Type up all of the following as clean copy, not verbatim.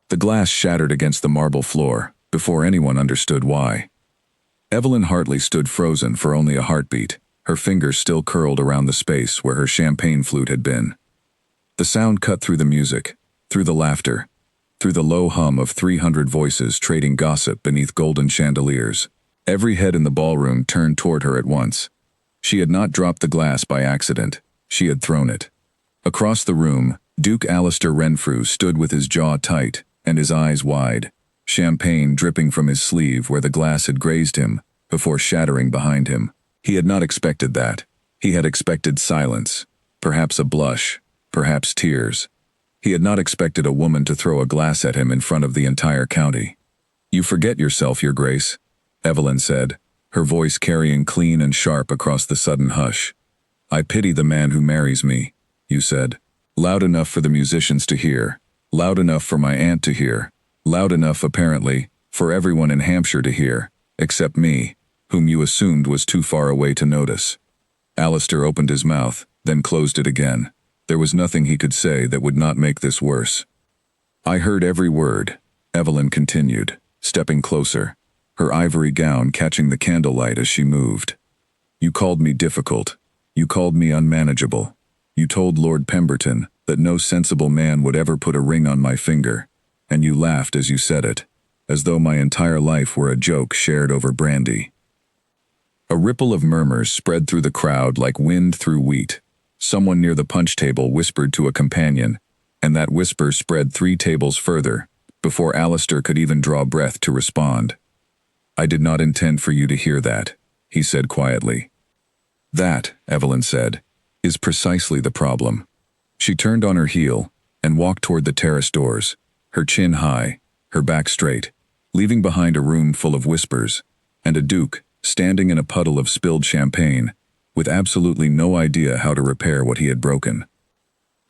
The glass shattered against the marble floor, before anyone understood why. Evelyn Hartley stood frozen for only a heartbeat, her fingers still curled around the space where her champagne flute had been. The sound cut through the music, through the laughter, through the low hum of 300 voices trading gossip beneath golden chandeliers. Every head in the ballroom turned toward her at once. She had not dropped the glass by accident, she had thrown it. Across the room, Duke Alistair Renfrew stood with his jaw tight and his eyes wide, champagne dripping from his sleeve where the glass had grazed him, before shattering behind him. He had not expected that. He had expected silence, perhaps a blush, perhaps tears. He had not expected a woman to throw a glass at him in front of the entire county. "You forget yourself, Your Grace," Evelyn said, her voice carrying clean and sharp across the sudden hush. "I pity the man who marries me," you said. Loud enough for the musicians to hear, loud enough for my aunt to hear, loud enough, apparently, for everyone in Hampshire to hear, except me, whom you assumed was too far away to notice. Alistair opened his mouth, then closed it again. There was nothing he could say that would not make this worse. "I heard every word," Evelyn continued, stepping closer, her ivory gown catching the candlelight as she moved. "You called me difficult. You called me unmanageable. You told Lord Pemberton that no sensible man would ever put a ring on my finger, and you laughed as you said it, as though my entire life were a joke shared over brandy." A ripple of murmurs spread through the crowd like wind through wheat. Someone near the punch table whispered to a companion, and that whisper spread 3 tables further, before Alistair could even draw breath to respond. "I did not intend for you to hear that," he said quietly. "That," Evelyn said, "is precisely the problem." She turned on her heel and walked toward the terrace doors, her chin high, her back straight, leaving behind a room full of whispers, and a duke standing in a puddle of spilled champagne, with absolutely no idea how to repair what he had broken.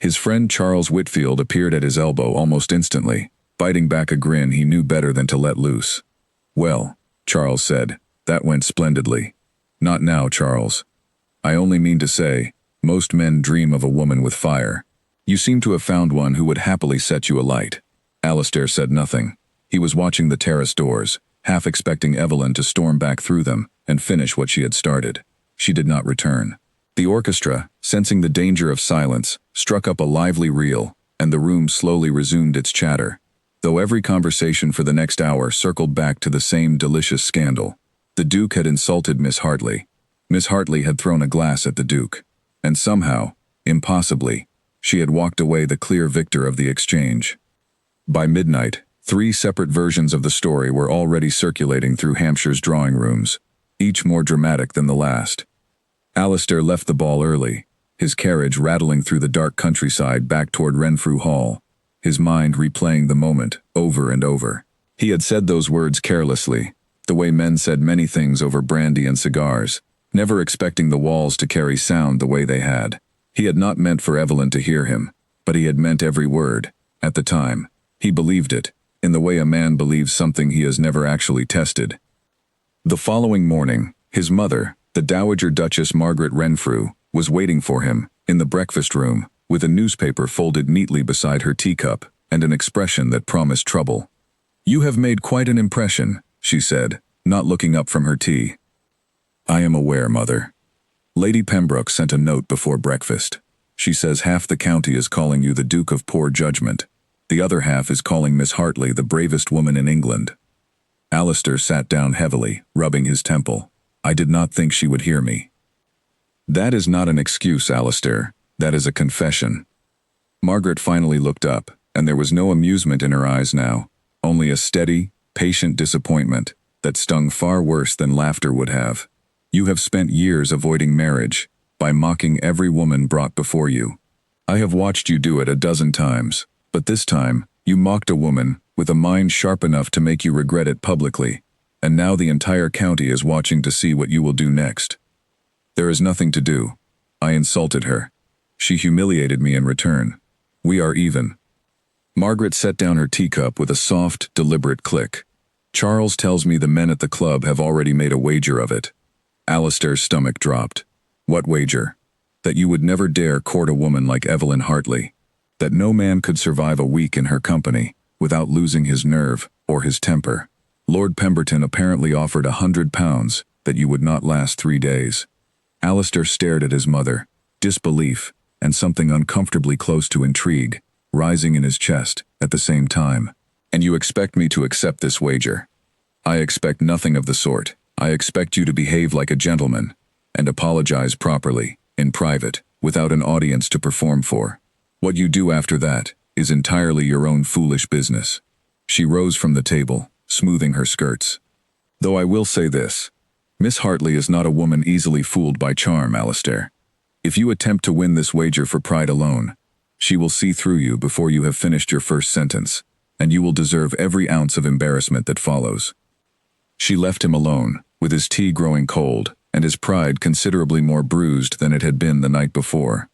His friend Charles Whitfield appeared at his elbow almost instantly, biting back a grin he knew better than to let loose. "Well," Charles said, "that went splendidly." "Not now, Charles. I only mean to say, most men dream of a woman with fire. You seem to have found one who would happily set you alight." Alistair said nothing. He was watching the terrace doors, half expecting Evelyn to storm back through them and finish what she had started. She did not return. The orchestra, sensing the danger of silence, struck up a lively reel, and the room slowly resumed its chatter, though every conversation for the next hour circled back to the same delicious scandal. The Duke had insulted Miss Hartley. Miss Hartley had thrown a glass at the Duke, and somehow, impossibly, she had walked away the clear victor of the exchange. By midnight, 3 separate versions of the story were already circulating through Hampshire's drawing rooms, each more dramatic than the last. Alistair left the ball early, his carriage rattling through the dark countryside back toward Renfrew Hall, his mind replaying the moment over and over. He had said those words carelessly, the way men said many things over brandy and cigars, never expecting the walls to carry sound the way they had. He had not meant for Evelyn to hear him, but he had meant every word. At the time, he believed it, in the way a man believes something he has never actually tested. The following morning, his mother, the Dowager Duchess Margaret Renfrew, was waiting for him, in the breakfast room, with a newspaper folded neatly beside her teacup, and an expression that promised trouble. "You have made quite an impression," she said, not looking up from her tea. "I am aware, Mother. Lady Pembroke sent a note before breakfast. She says half the county is calling you the Duke of Poor Judgment. The other half is calling Miss Hartley the bravest woman in England." Alistair sat down heavily, rubbing his temple. "I did not think she would hear me." "That is not an excuse, Alistair. That is a confession." Margaret finally looked up, and there was no amusement in her eyes now, only a steady, patient disappointment that stung far worse than laughter would have. "You have spent years avoiding marriage, by mocking every woman brought before you. I have watched you do it a dozen times, but this time, you mocked a woman with a mind sharp enough to make you regret it publicly, and now the entire county is watching to see what you will do next. There is nothing to do. I insulted her. She humiliated me in return. We are even." Margaret set down her teacup with a soft, deliberate click. "Charles tells me the men at the club have already made a wager of it." Alistair's stomach dropped. "What wager?" "That you would never dare court a woman like Evelyn Hartley. That no man could survive a week in her company. without losing his nerve or his temper. Lord Pemberton apparently offered £100 that you would not last 3 days. Alistair stared at his mother, disbelief, and something uncomfortably close to intrigue, rising in his chest at the same time. And you expect me to accept this wager? I expect nothing of the sort. I expect you to behave like a gentleman and apologize properly, in private, without an audience to perform for. What you do after that is entirely your own foolish business. She rose from the table, smoothing her skirts. Though I will say this, Miss Hartley is not a woman easily fooled by charm, Alistair. If you attempt to win this wager for pride alone, she will see through you before you have finished your first sentence, and you will deserve every ounce of embarrassment that follows. She left him alone, with his tea growing cold, and his pride considerably more bruised than it had been the night before.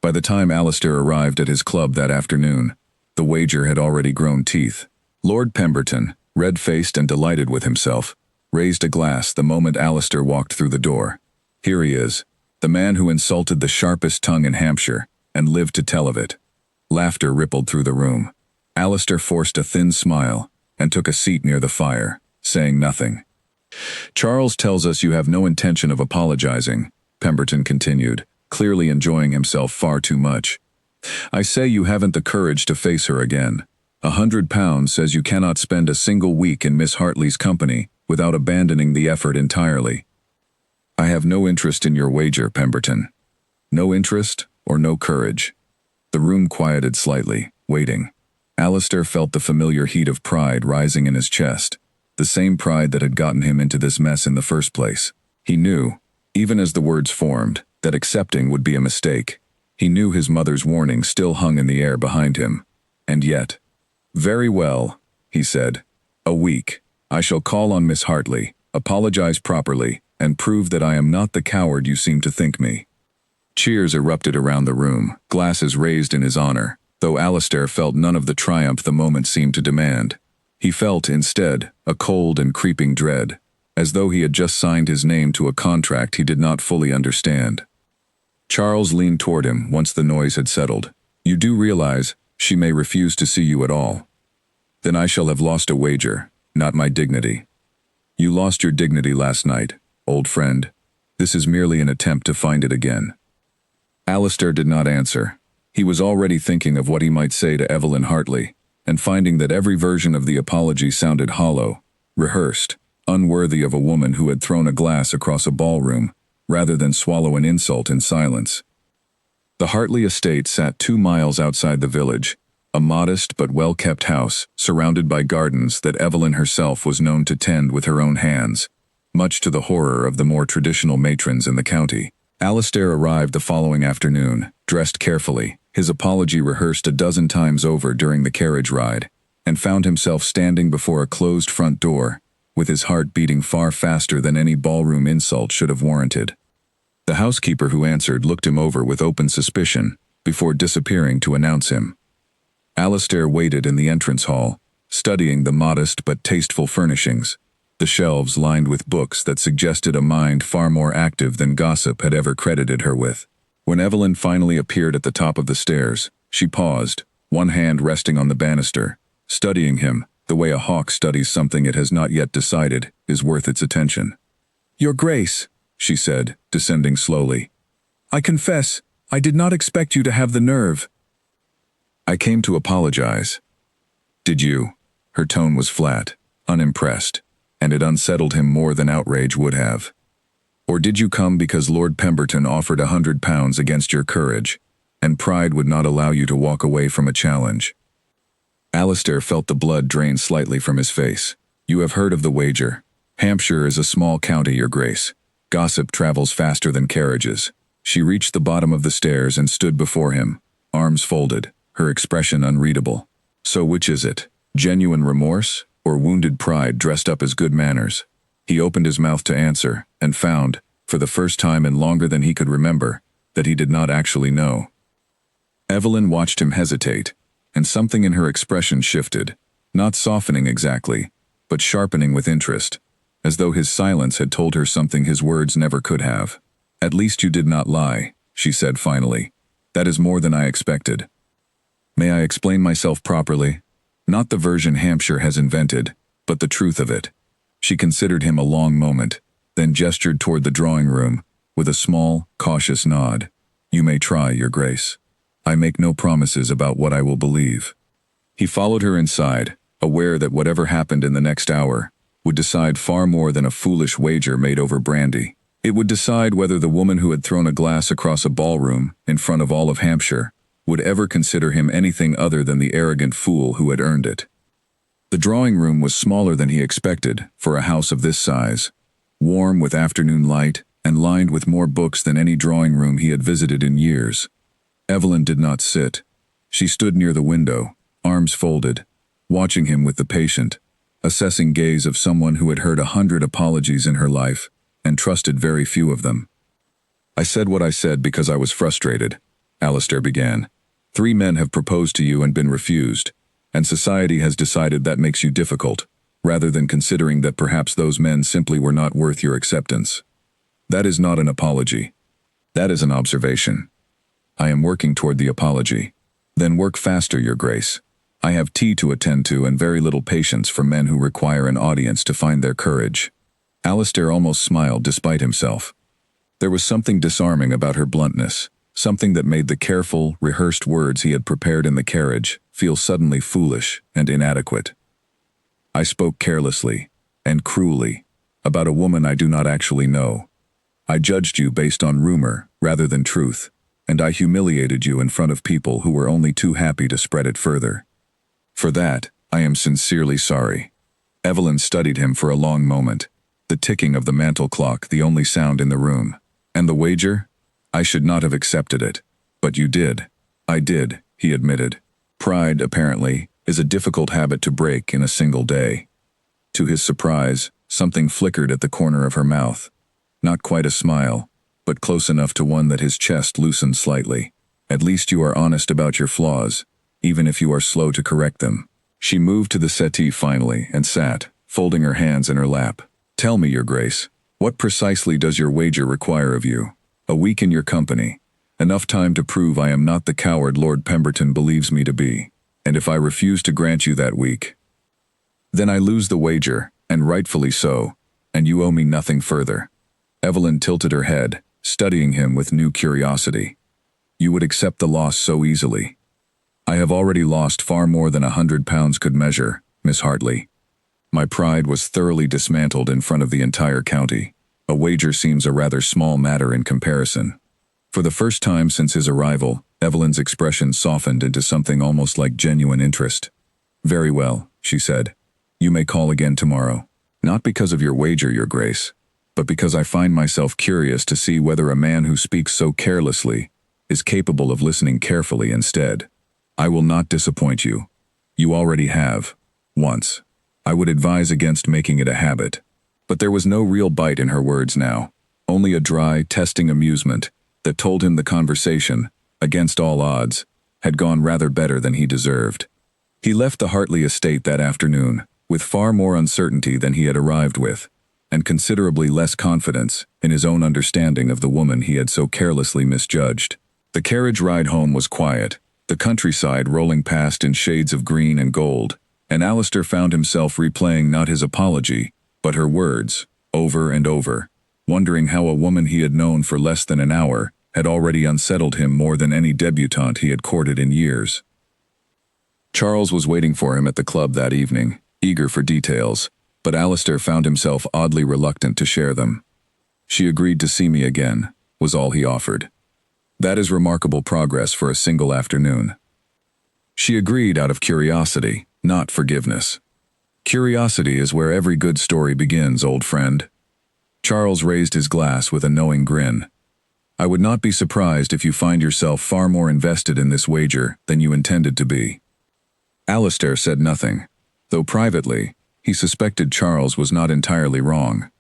By the time Alistair arrived at his club that afternoon, the wager had already grown teeth. Lord Pemberton, red-faced and delighted with himself, raised a glass the moment Alistair walked through the door. Here he is, the man who insulted the sharpest tongue in Hampshire, and lived to tell of it. Laughter rippled through the room. Alistair forced a thin smile, and took a seat near the fire, saying nothing. Charles tells us you have no intention of apologizing, Pemberton continued, clearly enjoying himself far too much. I say you haven't the courage to face her again. £100 says you cannot spend a single week in Miss Hartley's company without abandoning the effort entirely. I have no interest in your wager, Pemberton. No interest or no courage. The room quieted slightly, waiting. Alistair felt the familiar heat of pride rising in his chest, the same pride that had gotten him into this mess in the first place. He knew, even as the words formed, that accepting would be a mistake. He knew his mother's warning still hung in the air behind him. And yet, very well, he said. A week. I shall call on Miss Hartley, apologize properly, and prove that I am not the coward you seem to think me. Cheers erupted around the room, glasses raised in his honor, though Alistair felt none of the triumph the moment seemed to demand. He felt, instead, a cold and creeping dread, as though he had just signed his name to a contract he did not fully understand. Charles leaned toward him once the noise had settled. You do realize she may refuse to see you at all. Then I shall have lost a wager, not my dignity. You lost your dignity last night, old friend. This is merely an attempt to find it again. Alistair did not answer. He was already thinking of what he might say to Evelyn Hartley, and finding that every version of the apology sounded hollow, rehearsed, unworthy of a woman who had thrown a glass across a ballroom, rather than swallow an insult in silence. The Hartley estate sat 2 miles outside the village, a modest but well-kept house surrounded by gardens that Evelyn herself was known to tend with her own hands, much to the horror of the more traditional matrons in the county. Alistair arrived the following afternoon, dressed carefully, his apology rehearsed a dozen times over during the carriage ride, and found himself standing before a closed front door, with his heart beating far faster than any ballroom insult should have warranted. The housekeeper who answered looked him over with open suspicion, before disappearing to announce him. Alistair waited in the entrance hall, studying the modest but tasteful furnishings, the shelves lined with books that suggested a mind far more active than gossip had ever credited her with. When Evelyn finally appeared at the top of the stairs, she paused, one hand resting on the banister, studying him the way a hawk studies something it has not yet decided is worth its attention. Your Grace, she said, descending slowly. I confess, I did not expect you to have the nerve. I came to apologize. Did you? Her tone was flat, unimpressed, and it unsettled him more than outrage would have. Or did you come because Lord Pemberton offered £100 against your courage, and pride would not allow you to walk away from a challenge? Alistair felt the blood drain slightly from his face. You have heard of the wager. Hampshire is a small county, Your Grace. Gossip travels faster than carriages. She reached the bottom of the stairs and stood before him, arms folded, her expression unreadable. So which is it? Genuine remorse, or wounded pride dressed up as good manners? He opened his mouth to answer, and found, for the first time in longer than he could remember, that he did not actually know. Evelyn watched him hesitate, and something in her expression shifted, not softening exactly, but sharpening with interest, as though his silence had told her something his words never could have. At least you did not lie, she said finally. That is more than I expected. May I explain myself properly? Not the version Hampshire has invented, but the truth of it. She considered him a long moment, then gestured toward the drawing room, with a small, cautious nod. You may try, Your Grace. I make no promises about what I will believe. He followed her inside, aware that whatever happened in the next hour would decide far more than a foolish wager made over brandy. It would decide whether the woman who had thrown a glass across a ballroom in front of all of Hampshire would ever consider him anything other than the arrogant fool who had earned it. The drawing room was smaller than he expected for a house of this size, warm with afternoon light and lined with more books than any drawing room he had visited in years. Evelyn did not sit. She stood near the window, arms folded, watching him with the patient, assessing gaze of someone who had heard 100 apologies in her life and trusted very few of them. I said what I said because I was frustrated, Alistair began. 3 men have proposed to you and been refused, and society has decided that makes you difficult, rather than considering that perhaps those men simply were not worth your acceptance. That is not an apology. That is an observation. I am working toward the apology. Then work faster, Your Grace. I have tea to attend to and very little patience for men who require an audience to find their courage. Alistair almost smiled despite himself. There was something disarming about her bluntness, something that made the careful, rehearsed words he had prepared in the carriage feel suddenly foolish and inadequate. I spoke carelessly and cruelly about a woman I do not actually know. I judged you based on rumor rather than truth, and I humiliated you in front of people who were only too happy to spread it further. For that, I am sincerely sorry. Evelyn studied him for a long moment, the ticking of the mantel clock the only sound in the room. And the wager? I should not have accepted it. But you did. I did, he admitted. Pride, apparently, is a difficult habit to break in a single day. To his surprise, something flickered at the corner of her mouth. Not quite a smile, but close enough to one that his chest loosened slightly. At least you are honest about your flaws, even if you are slow to correct them. She moved to the settee finally and sat, folding her hands in her lap. Tell me, Your Grace, what precisely does your wager require of you? A week in your company. Enough time to prove I am not the coward Lord Pemberton believes me to be. And if I refuse to grant you that week, then I lose the wager, and rightfully so, and you owe me nothing further. Evelyn tilted her head, studying him with new curiosity. You would accept the loss so easily. I have already lost far more than 100 pounds could measure, Miss Hartley. My pride was thoroughly dismantled in front of the entire county. A wager seems a rather small matter in comparison. For the first time since his arrival, Evelyn's expression softened into something almost like genuine interest. Very well, she said. You may call again tomorrow. Not because of your wager, Your Grace, but because I find myself curious to see whether a man who speaks so carelessly is capable of listening carefully instead. I will not disappoint you. You already have. Once. I would advise against making it a habit. But there was no real bite in her words now, only a dry, testing amusement that told him the conversation, against all odds, had gone rather better than he deserved. He left the Hartley estate that afternoon, with far more uncertainty than he had arrived with, and considerably less confidence in his own understanding of the woman he had so carelessly misjudged. The carriage ride home was quiet, the countryside rolling past in shades of green and gold, and Alistair found himself replaying not his apology, but her words, over and over, wondering how a woman he had known for less than an hour had already unsettled him more than any debutante he had courted in years. Charles was waiting for him at the club that evening, eager for details, but Alistair found himself oddly reluctant to share them. She agreed to see me again, was all he offered. That is remarkable progress for a single afternoon. She agreed out of curiosity, not forgiveness. Curiosity is where every good story begins, old friend. Charles raised his glass with a knowing grin. I would not be surprised if you find yourself far more invested in this wager than you intended to be. Alistair said nothing, though privately, he suspected Charles was not entirely wrong.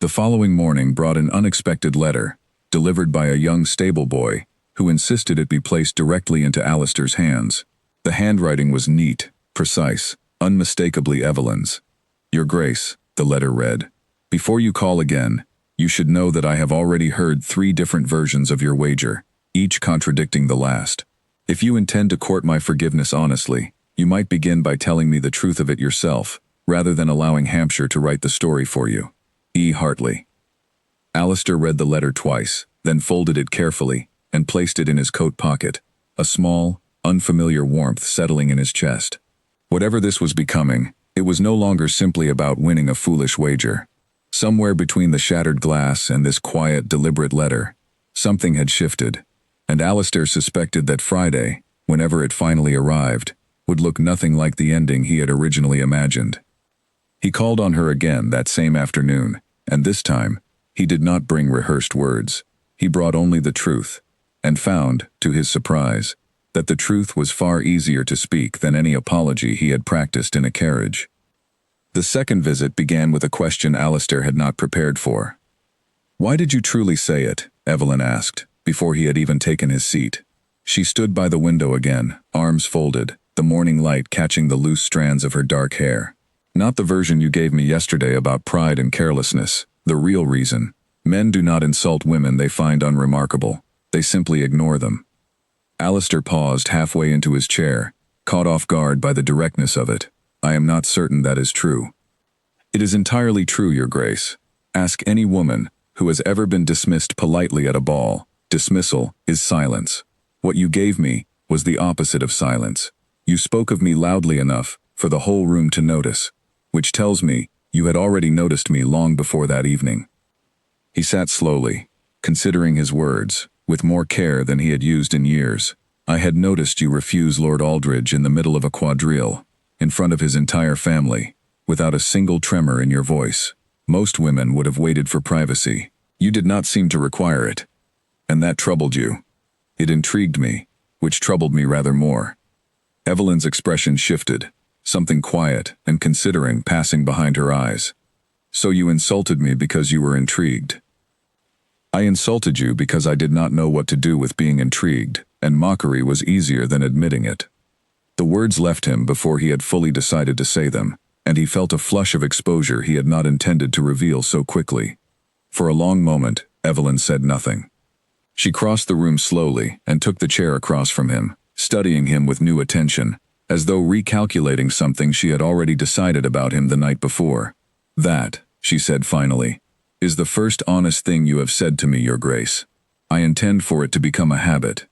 The following morning brought an unexpected letter, delivered by a young stable boy, who insisted it be placed directly into Alistair's hands. The handwriting was neat, precise, unmistakably Evelyn's. Your Grace, the letter read, before you call again, you should know that I have already heard 3 different versions of your wager, each contradicting the last. If you intend to court my forgiveness honestly, You might begin by telling me the truth of it yourself, rather than allowing Hampshire to write the story for you. E. Hartley. Alistair read the letter twice, then folded it carefully, and placed it in his coat pocket, a small, unfamiliar warmth settling in his chest. Whatever this was becoming, it was no longer simply about winning a foolish wager. Somewhere between the shattered glass and this quiet, deliberate letter, something had shifted, and Alistair suspected that Friday, whenever it finally arrived, would look nothing like the ending he had originally imagined. He called on her again that same afternoon, and this time, he did not bring rehearsed words. He brought only the truth, and found, to his surprise, that the truth was far easier to speak than any apology he had practiced in a carriage. The second visit began with a question Alistair had not prepared for. "Why did you truly say it?" Evelyn asked, before he had even taken his seat. She stood by the window again, arms folded, the morning light catching the loose strands of her dark hair. "Not the version you gave me yesterday about pride and carelessness. The real reason. Men do not insult women they find unremarkable. They simply ignore them." Alistair paused halfway into his chair, caught off guard by the directness of it. "I am not certain that is true." "It is entirely true, Your Grace. Ask any woman who has ever been dismissed politely at a ball. Dismissal is silence. What you gave me was the opposite of silence. You spoke of me loudly enough for the whole room to notice, which tells me you had already noticed me long before that evening." He sat slowly, considering his words, with more care than he had used in years. "I had noticed you refuse Lord Aldridge in the middle of a quadrille, in front of his entire family, without a single tremor in your voice. Most women would have waited for privacy. You did not seem to require it. And that troubled you. It intrigued me, which troubled me rather more." Evelyn's expression shifted, something quiet and considering passing behind her eyes. "So you insulted me because you were intrigued." "I insulted you because I did not know what to do with being intrigued, and mockery was easier than admitting it." The words left him before he had fully decided to say them, and he felt a flush of exposure he had not intended to reveal so quickly. For a long moment, Evelyn said nothing. She crossed the room slowly and took the chair across from him, studying him with new attention, as though recalculating something she had already decided about him the night before. "That," she said finally, "is the first honest thing you have said to me, Your Grace. I intend for it to become a habit.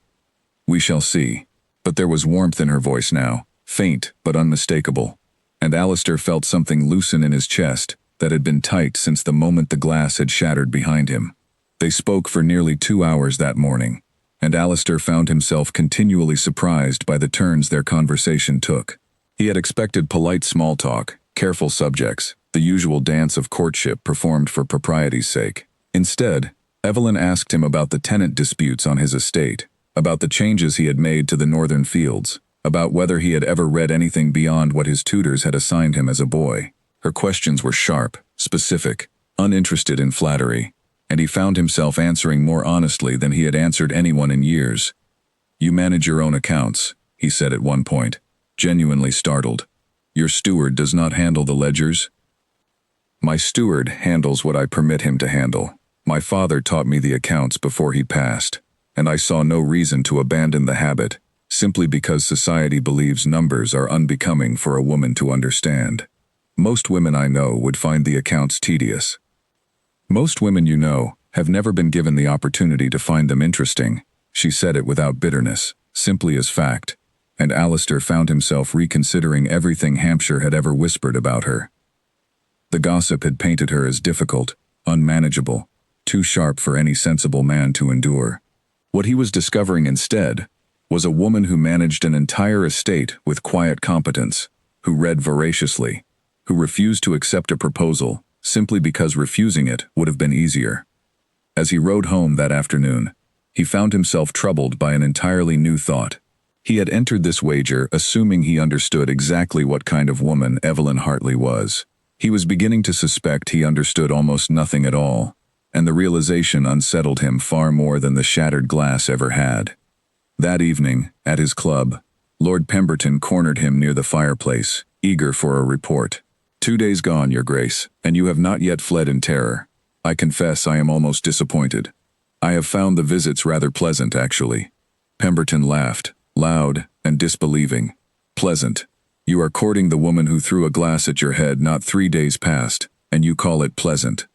We shall see." But there was warmth in her voice now, faint but unmistakable, and Alistair felt something loosen in his chest that had been tight since the moment the glass had shattered behind him. They spoke for nearly 2 hours that morning, and Alistair found himself continually surprised by the turns their conversation took. He had expected polite small talk, careful subjects, the usual dance of courtship performed for propriety's sake. Instead, Evelyn asked him about the tenant disputes on his estate, about the changes he had made to the northern fields, about whether he had ever read anything beyond what his tutors had assigned him as a boy. Her questions were sharp, specific, uninterested in flattery, and he found himself answering more honestly than he had answered anyone in years. "You manage your own accounts," he said at one point, genuinely startled. "Your steward does not handle the ledgers?" "My steward handles what I permit him to handle. My father taught me the accounts before he passed, and I saw no reason to abandon the habit, simply because society believes numbers are unbecoming for a woman to understand. Most women I know would find the accounts tedious. Most women you know have never been given the opportunity to find them interesting." She said it without bitterness, simply as fact, and Alistair found himself reconsidering everything Hampshire had ever whispered about her. The gossip had painted her as difficult, unmanageable, too sharp for any sensible man to endure. What he was discovering instead was a woman who managed an entire estate with quiet competence, who read voraciously, who refused to accept a proposal simply because refusing it would have been easier. As he rode home that afternoon, he found himself troubled by an entirely new thought. He had entered this wager assuming he understood exactly what kind of woman Evelyn Hartley was. He was beginning to suspect he understood almost nothing at all, and the realization unsettled him far more than the shattered glass ever had. That evening, at his club, Lord Pemberton cornered him near the fireplace, eager for a report. "2 days gone, Your Grace, and you have not yet fled in terror. I confess I am almost disappointed. I have found the visits rather pleasant, actually." Pemberton laughed, loud and disbelieving. "Pleasant," You are courting the woman who threw a glass at your head not 3 days past, and you call it pleasant.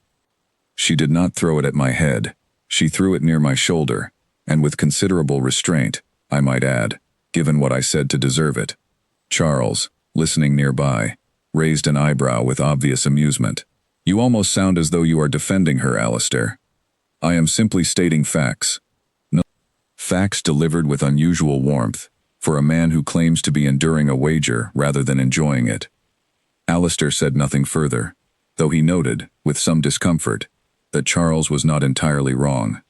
She did not throw it at my head. She threw it near my shoulder, and with considerable restraint, I might add, given what I said to deserve it. Charles, listening nearby, raised an eyebrow with obvious amusement. You almost sound as though you are defending her, Alistair. I am simply stating facts. No, facts delivered with unusual warmth, for a man who claims to be enduring a wager rather than enjoying it. Alistair said nothing further, though he noted, with some discomfort, that Charles was not entirely wrong.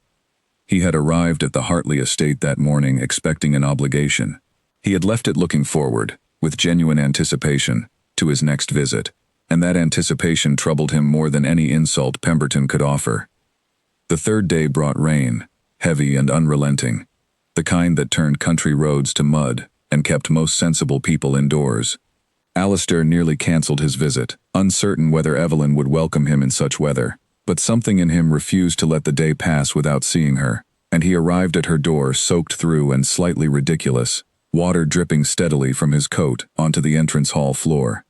He had arrived at the Hartley estate that morning expecting an obligation. He had left it looking forward, with genuine anticipation, to his next visit, and that anticipation troubled him more than any insult Pemberton could offer. The third day brought rain, heavy and unrelenting, the kind that turned country roads to mud and kept most sensible people indoors. Alistair nearly cancelled his visit, uncertain whether Evelyn would welcome him in such weather, but something in him refused to let the day pass without seeing her, and he arrived at her door soaked through and slightly ridiculous, water dripping steadily from his coat onto the entrance hall floor.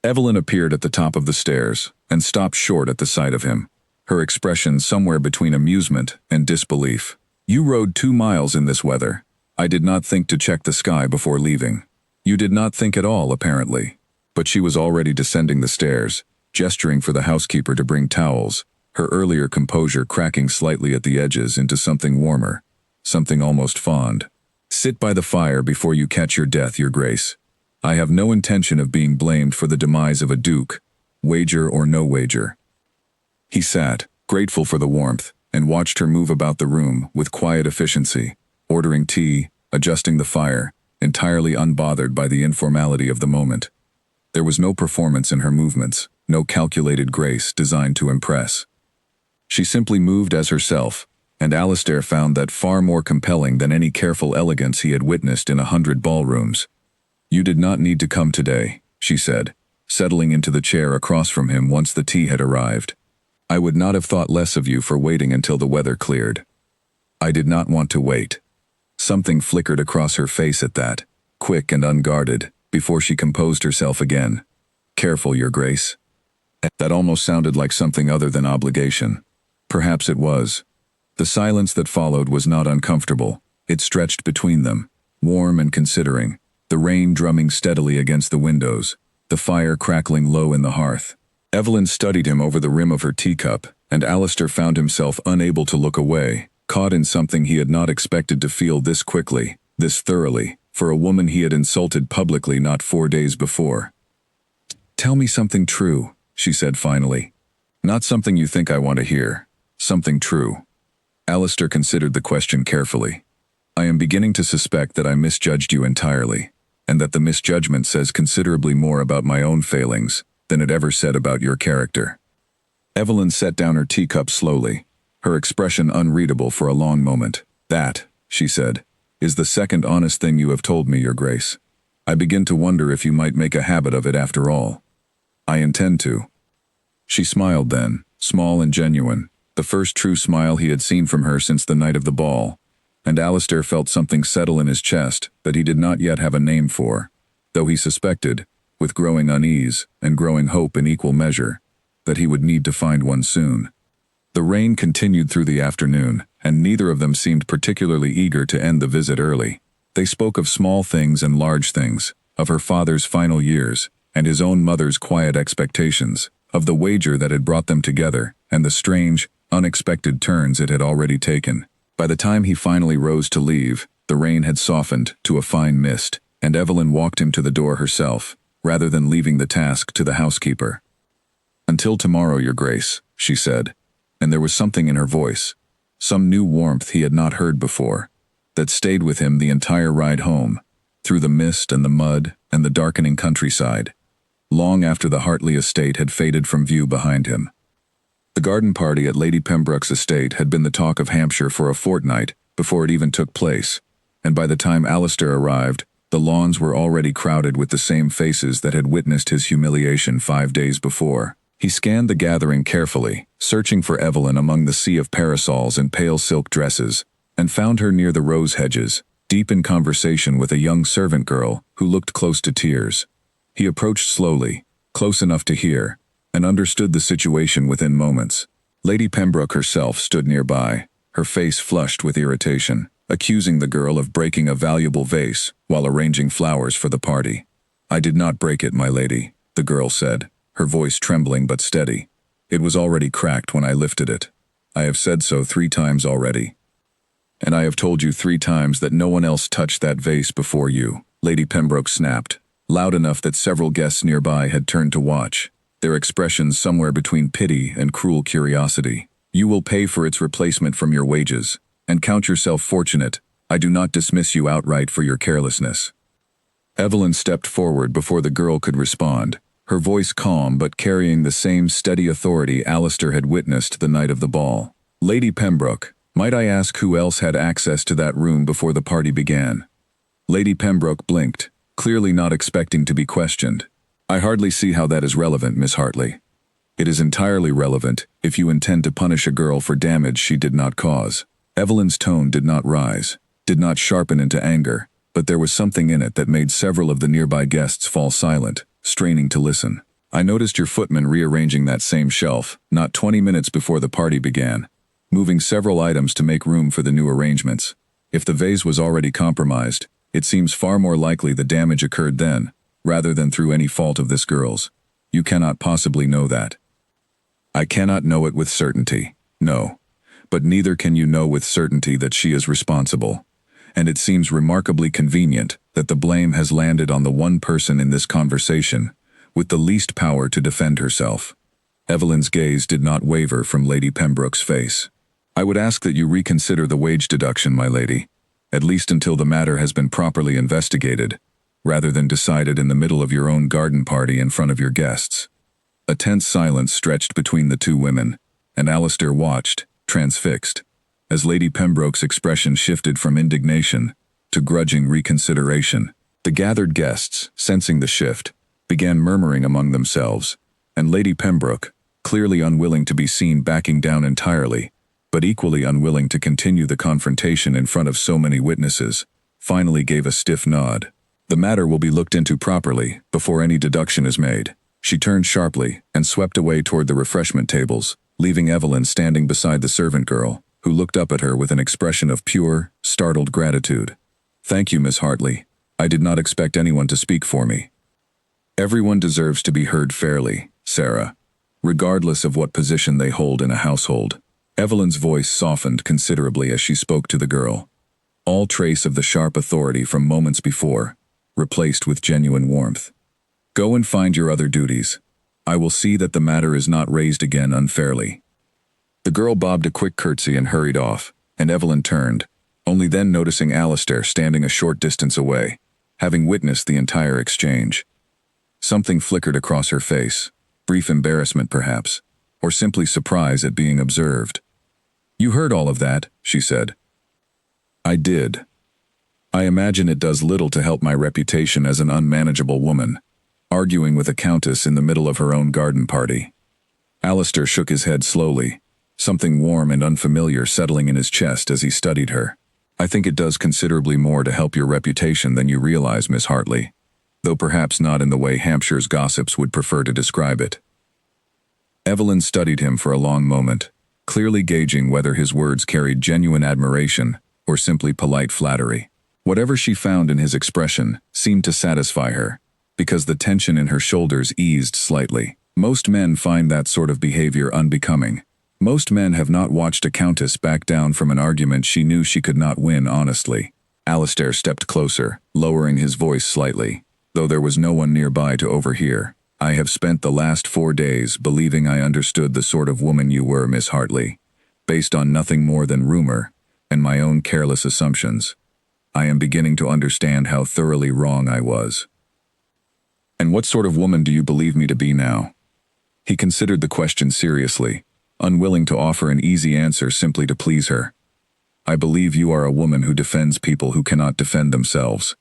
Evelyn appeared at the top of the stairs and stopped short at the sight of him, her expression somewhere between amusement and disbelief. You rode 2 miles in this weather. I did not think to check the sky before leaving. You did not think at all, apparently. But she was already descending the stairs, gesturing for the housekeeper to bring towels, her earlier composure cracking slightly at the edges into something warmer, something almost fond. Sit by the fire before you catch your death, Your Grace. I have no intention of being blamed for the demise of a duke, wager or no wager. He sat, grateful for the warmth, and watched her move about the room with quiet efficiency, ordering tea, adjusting the fire, entirely unbothered by the informality of the moment. There was no performance in her movements, no calculated grace designed to impress. She simply moved as herself, and Alistair found that far more compelling than any careful elegance he had witnessed in 100 ballrooms. You did not need to come today, she said, settling into the chair across from him once the tea had arrived. I would not have thought less of you for waiting until the weather cleared. I did not want to wait. Something flickered across her face at that, quick and unguarded, before she composed herself again. Careful, Your Grace. That almost sounded like something other than obligation. Perhaps it was. The silence that followed was not uncomfortable. It stretched between them, warm and considering, the rain drumming steadily against the windows, the fire crackling low in the hearth. Evelyn studied him over the rim of her teacup, and Alistair found himself unable to look away, caught in something he had not expected to feel this quickly, this thoroughly, for a woman he had insulted publicly not 4 days before. Tell me something true, she said finally. Not something you think I want to hear. Something true. Alistair considered the question carefully. I am beginning to suspect that I misjudged you entirely, and that the misjudgment says considerably more about my own failings than it ever said about your character. Evelyn set down her teacup slowly, her expression unreadable for a long moment. That, she said, is the second honest thing you have told me, Your Grace. I begin to wonder if you might make a habit of it after all. I intend to. She smiled then, small and genuine, the first true smile he had seen from her since the night of the ball, and Alistair felt something settle in his chest that he did not yet have a name for, though he suspected, with growing unease and growing hope in equal measure, that he would need to find one soon. The rain continued through the afternoon, and neither of them seemed particularly eager to end the visit early. They spoke of small things and large things, of her father's final years, and his own mother's quiet expectations, of the wager that had brought them together, and the strange, unexpected turns it had already taken. By the time he finally rose to leave, the rain had softened to a fine mist, and Evelyn walked him to the door herself, rather than leaving the task to the housekeeper. Until tomorrow, Your Grace, she said, and there was something in her voice, some new warmth he had not heard before, that stayed with him the entire ride home, through the mist and the mud and the darkening countryside, long after the Hartley estate had faded from view behind him. The garden party at Lady Pembroke's estate had been the talk of Hampshire for a fortnight before it even took place, and by the time Alistair arrived, the lawns were already crowded with the same faces that had witnessed his humiliation 5 days before. He scanned the gathering carefully, searching for Evelyn among the sea of parasols and pale silk dresses, and found her near the rose hedges, deep in conversation with a young servant girl who looked close to tears. He approached slowly, close enough to hear, and understood the situation within moments. Lady Pembroke herself stood nearby, her face flushed with irritation, accusing the girl of breaking a valuable vase while arranging flowers for the party. "I did not break it, my lady," the girl said, her voice trembling but steady. "It was already cracked when I lifted it. I have said so 3 times already. And I have told you 3 times that no one else touched that vase before you," Lady Pembroke snapped, loud enough that several guests nearby had turned to watch, their expressions somewhere between pity and cruel curiosity. "You will pay for its replacement from your wages, and count yourself fortunate. I do not dismiss you outright for your carelessness." Evelyn stepped forward before the girl could respond, her voice calm but carrying the same steady authority Alistair had witnessed the night of the ball. "Lady Pembroke, might I ask who else had access to that room before the party began?" Lady Pembroke blinked, clearly not expecting to be questioned. "I hardly see how that is relevant, Miss Hartley." "It is entirely relevant if you intend to punish a girl for damage she did not cause." Evelyn's tone did not rise, did not sharpen into anger, but there was something in it that made several of the nearby guests fall silent, straining to listen. "I noticed your footman rearranging that same shelf, not 20 minutes before the party began, moving several items to make room for the new arrangements. If the vase was already compromised, it seems far more likely the damage occurred then, rather than through any fault of this girl's. You cannot possibly know that." "I cannot know it with certainty, no. But neither can you know with certainty that she is responsible. And it seems remarkably convenient that the blame has landed on the one person in this conversation with the least power to defend herself." Evelyn's gaze did not waver from Lady Pembroke's face. "I would ask that you reconsider the wage deduction, my lady, at least until the matter has been properly investigated, rather than decided in the middle of your own garden party in front of your guests." A tense silence stretched between the two women, and Alistair watched, transfixed, as Lady Pembroke's expression shifted from indignation to grudging reconsideration. The gathered guests, sensing the shift, began murmuring among themselves, and Lady Pembroke, clearly unwilling to be seen backing down entirely, but equally unwilling to continue the confrontation in front of so many witnesses, finally gave a stiff nod. "The matter will be looked into properly before any deduction is made." She turned sharply and swept away toward the refreshment tables, leaving Evelyn standing beside the servant girl, who looked up at her with an expression of pure, startled gratitude. "Thank you, Miss Hartley. I did not expect anyone to speak for me." "Everyone deserves to be heard fairly, Sarah, regardless of what position they hold in a household." Evelyn's voice softened considerably as she spoke to the girl, all trace of the sharp authority from moments before, replaced with genuine warmth. "Go and find your other duties. I will see that the matter is not raised again unfairly." The girl bobbed a quick curtsy and hurried off, and Evelyn turned, only then noticing Alistair standing a short distance away, having witnessed the entire exchange. Something flickered across her face, brief embarrassment perhaps, or simply surprise at being observed. "You heard all of that," she said. "I did. I imagine it does little to help my reputation as an unmanageable woman, arguing with a countess in the middle of her own garden party." Alistair shook his head slowly, something warm and unfamiliar settling in his chest as he studied her. "I think it does considerably more to help your reputation than you realize, Miss Hartley, though perhaps not in the way Hampshire's gossips would prefer to describe it." Evelyn studied him for a long moment, clearly gauging whether his words carried genuine admiration or simply polite flattery. Whatever she found in his expression seemed to satisfy her, because the tension in her shoulders eased slightly. Most men find that sort of behavior unbecoming. Most men have not watched a countess back down from an argument she knew she could not win honestly. Alistair stepped closer, lowering his voice slightly, though there was no one nearby to overhear. "I have spent the last 4 days believing I understood the sort of woman you were, Miss Hartley, based on nothing more than rumor and my own careless assumptions. I am beginning to understand how thoroughly wrong I was." "And what sort of woman do you believe me to be now?" He considered the question seriously, unwilling to offer an easy answer simply to please her. "I believe you are a woman who defends people who cannot defend themselves,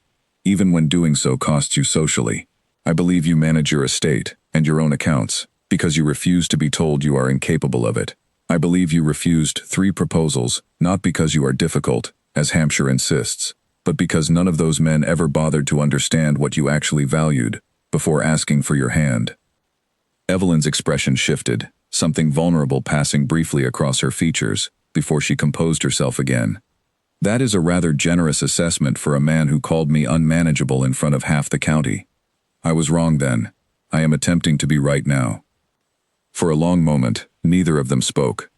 even when doing so costs you socially. I believe you manage your estate and your own accounts because you refuse to be told you are incapable of it. I believe you refused 3 proposals not because you are difficult, as Hampshire insists, but because none of those men ever bothered to understand what you actually valued before asking for your hand. Evelyn's expression shifted, something vulnerable passing briefly across her features before she composed herself again. That is a rather generous assessment for a man who called me unmanageable in front of half the county. I was wrong then. I am attempting to be right now. For a long moment, neither of them spoke.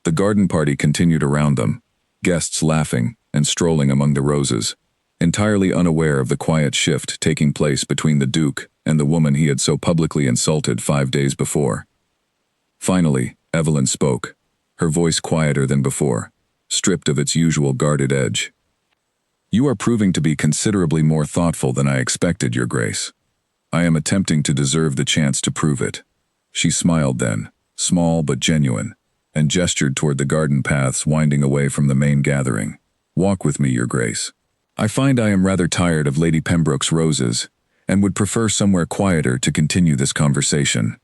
The garden party continued around them, guests laughing and strolling among the roses, entirely unaware of the quiet shift taking place between the Duke and the woman he had so publicly insulted 5 days before. Finally, Evelyn spoke, her voice quieter than before, stripped of its usual guarded edge. "You are proving to be considerably more thoughtful than I expected, Your Grace. I am attempting to deserve the chance to prove it." She smiled then, small but genuine, and gestured toward the garden paths winding away from the main gathering. "Walk with me, Your Grace. I find I am rather tired of Lady Pembroke's roses, and would prefer somewhere quieter to continue this conversation."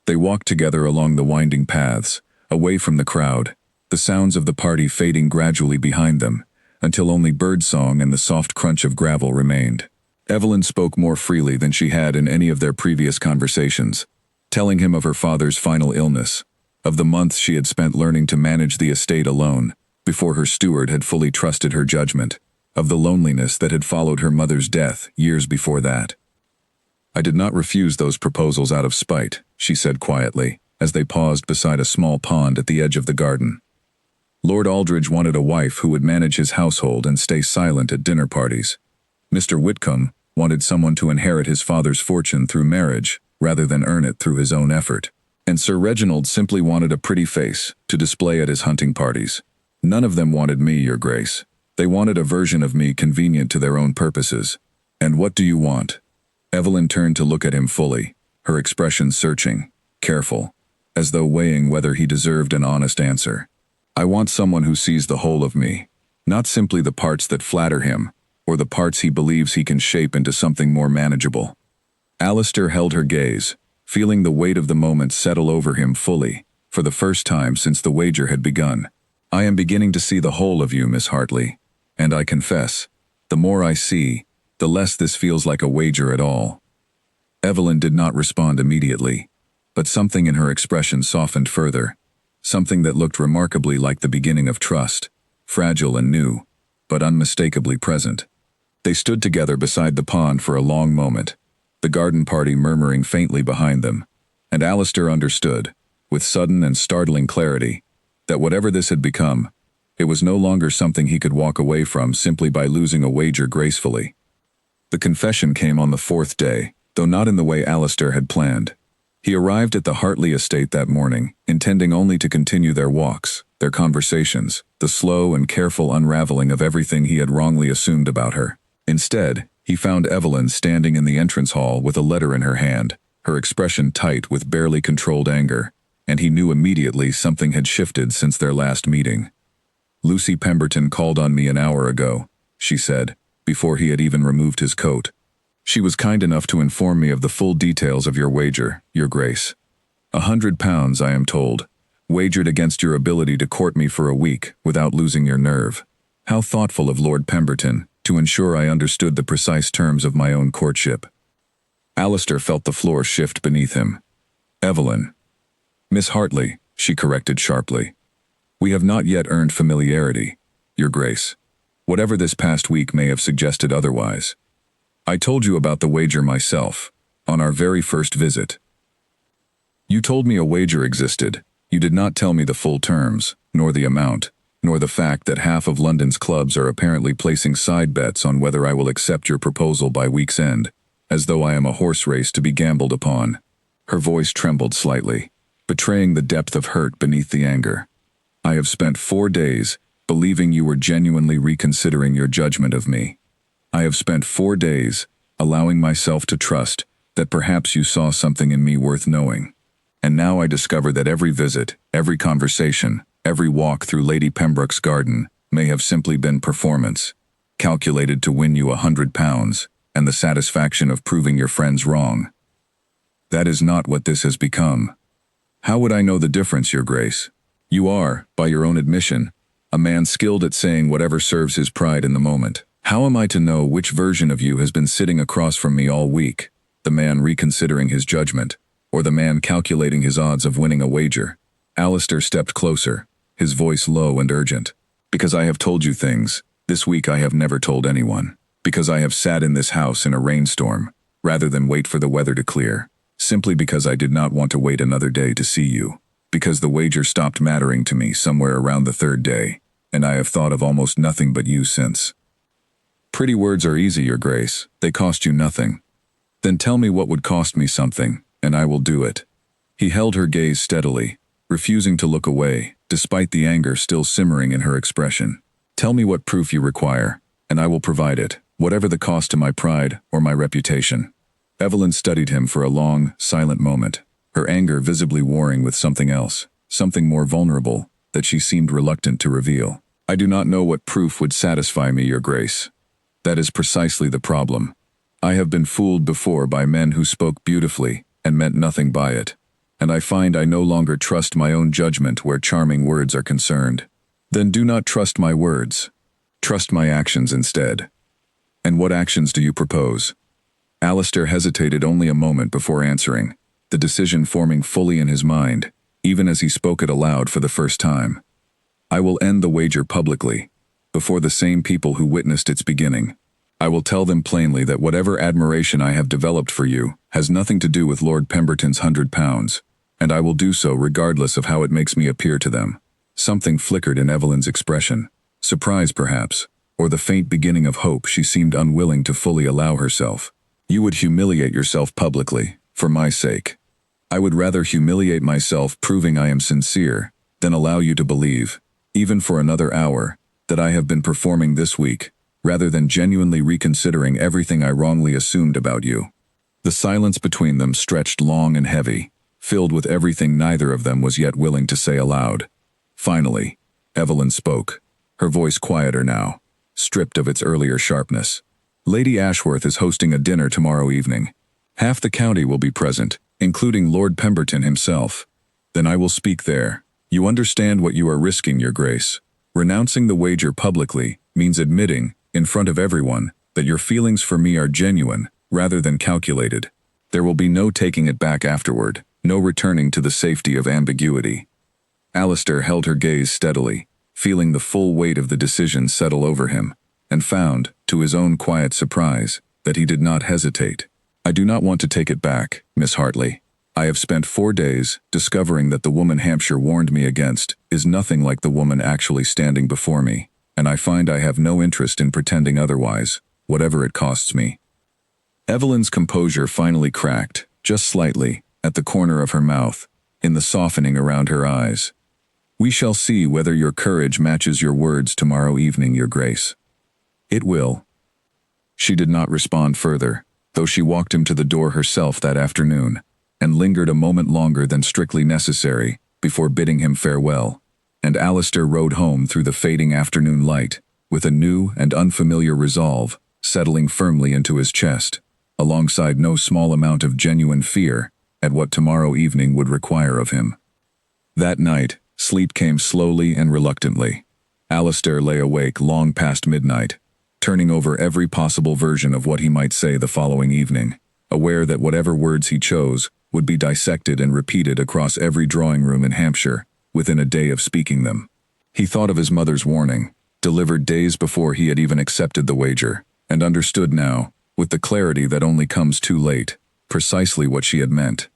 They walked together along the winding paths, away from the crowd, the sounds of the party fading gradually behind them, until only birdsong and the soft crunch of gravel remained. Evelyn spoke more freely than she had in any of their previous conversations, telling him of her father's final illness, of the months she had spent learning to manage the estate alone, before her steward had fully trusted her judgment, of the loneliness that had followed her mother's death years before that. "I did not refuse those proposals out of spite," she said quietly, as they paused beside a small pond at the edge of the garden. "Lord Aldridge wanted a wife who would manage his household and stay silent at dinner parties. Mr. Whitcomb wanted someone to inherit his father's fortune through marriage, rather than earn it through his own effort. And Sir Reginald simply wanted a pretty face to display at his hunting parties. None of them wanted me, Your Grace. They wanted a version of me convenient to their own purposes. And what do you want?" Evelyn turned to look at him fully, her expression searching, careful, as though weighing whether he deserved an honest answer. "I want someone who sees the whole of me, not simply the parts that flatter him, or the parts he believes he can shape into something more manageable." Alistair held her gaze, feeling the weight of the moment settle over him fully, for the first time since the wager had begun. "I am beginning to see the whole of you, Miss Hartley, and I confess, the more I see, the less this feels like a wager at all." Evelyn did not respond immediately, but something in her expression softened further, something that looked remarkably like the beginning of trust, fragile and new, but unmistakably present. They stood together beside the pond for a long moment, the garden party murmuring faintly behind them, and Alistair understood, with sudden and startling clarity, that whatever this had become, it was no longer something he could walk away from simply by losing a wager gracefully. The confession came on the 4th day, though not in the way Alistair had planned. He arrived at the Hartley estate that morning, intending only to continue their walks, their conversations, the slow and careful unraveling of everything he had wrongly assumed about her. Instead, he found Evelyn standing in the entrance hall with a letter in her hand, her expression tight with barely controlled anger, and he knew immediately something had shifted since their last meeting. "Lucy Pemberton called on me an hour ago," she said, before he had even removed his coat. "She was kind enough to inform me of the full details of your wager, Your Grace. £100, I am told, wagered against your ability to court me for a week without losing your nerve. How thoughtful of Lord Pemberton to ensure I understood the precise terms of my own courtship." Alistair felt the floor shift beneath him. "Evelyn." "Miss Hartley," she corrected sharply. "We have not yet earned familiarity, Your Grace, whatever this past week may have suggested otherwise. I told you about the wager myself, on our very first visit. You told me a wager existed. You did not tell me the full terms, nor the amount, nor the fact that half of London's clubs are apparently placing side bets on whether I will accept your proposal by week's end, as though I am a horse race to be gambled upon." Her voice trembled slightly, betraying the depth of hurt beneath the anger. "I have spent 4 days believing you were genuinely reconsidering your judgment of me. I have spent 4 days allowing myself to trust that perhaps you saw something in me worth knowing. And now I discover that every visit, every conversation, every walk through Lady Pembroke's garden may have simply been performance, calculated to win you £100 and the satisfaction of proving your friends wrong. That is not what this has become. How would I know the difference, Your Grace? You are, by your own admission, a man skilled at saying whatever serves his pride in the moment. How am I to know which version of you has been sitting across from me all week? The man reconsidering his judgment, or the man calculating his odds of winning a wager? Alistair stepped closer, his voice low and urgent. Because I have told you things, this week I have never told anyone. Because I have sat in this house in a rainstorm, rather than wait for the weather to clear. Simply because I did not want to wait another day to see you. Because the wager stopped mattering to me somewhere around the third day, and I have thought of almost nothing but you since. Pretty words are easy, Your Grace. They cost you nothing. Then tell me what would cost me something, and I will do it. He held her gaze steadily, refusing to look away, despite the anger still simmering in her expression. Tell me what proof you require, and I will provide it, whatever the cost to my pride or my reputation. Evelyn studied him for a long, silent moment, her anger visibly warring with something else, something more vulnerable, that she seemed reluctant to reveal. I do not know what proof would satisfy me, Your Grace. That is precisely the problem. I have been fooled before by men who spoke beautifully and meant nothing by it, and I find I no longer trust my own judgment where charming words are concerned. Then do not trust my words. Trust my actions instead. And what actions do you propose? Alistair hesitated only a moment before answering, the decision forming fully in his mind, even as he spoke it aloud for the first time. I will end the wager publicly, before the same people who witnessed its beginning. I will tell them plainly that whatever admiration I have developed for you has nothing to do with Lord Pemberton's £100, and I will do so regardless of how it makes me appear to them. Something flickered in Evelyn's expression, surprise perhaps, or the faint beginning of hope she seemed unwilling to fully allow herself. You would humiliate yourself publicly, for my sake. I would rather humiliate myself proving I am sincere, than allow you to believe, even for another hour, that I have been performing this week, rather than genuinely reconsidering everything I wrongly assumed about you. The silence between them stretched long and heavy, filled with everything neither of them was yet willing to say aloud. Finally, Evelyn spoke, her voice quieter now, stripped of its earlier sharpness. Lady Ashworth is hosting a dinner tomorrow evening. Half the county will be present, including Lord Pemberton himself. Then I will speak there. You understand what you are risking, Your Grace. Renouncing the wager publicly means admitting, in front of everyone, that your feelings for me are genuine, rather than calculated. There will be no taking it back afterward, no returning to the safety of ambiguity. Alistair held her gaze steadily, feeling the full weight of the decision settle over him, and found, to his own quiet surprise, that he did not hesitate. I do not want to take it back, Miss Hartley. I have spent 4 days discovering that the woman Hampshire warned me against is nothing like the woman actually standing before me, and I find I have no interest in pretending otherwise, whatever it costs me. Evelyn's composure finally cracked, just slightly, at the corner of her mouth, in the softening around her eyes. We shall see whether your courage matches your words tomorrow evening, Your Grace. It will. She did not respond further, though she walked him to the door herself that afternoon, and lingered a moment longer than strictly necessary before bidding him farewell, and Alistair rode home through the fading afternoon light, with a new and unfamiliar resolve settling firmly into his chest, alongside no small amount of genuine fear at what tomorrow evening would require of him. That night, sleep came slowly and reluctantly. Alistair lay awake long past midnight, turning over every possible version of what he might say the following evening, aware that whatever words he chose would be dissected and repeated across every drawing room in Hampshire within a day of speaking them. He thought of his mother's warning, delivered days before he had even accepted the wager, and understood now, with the clarity that only comes too late, precisely what she had meant.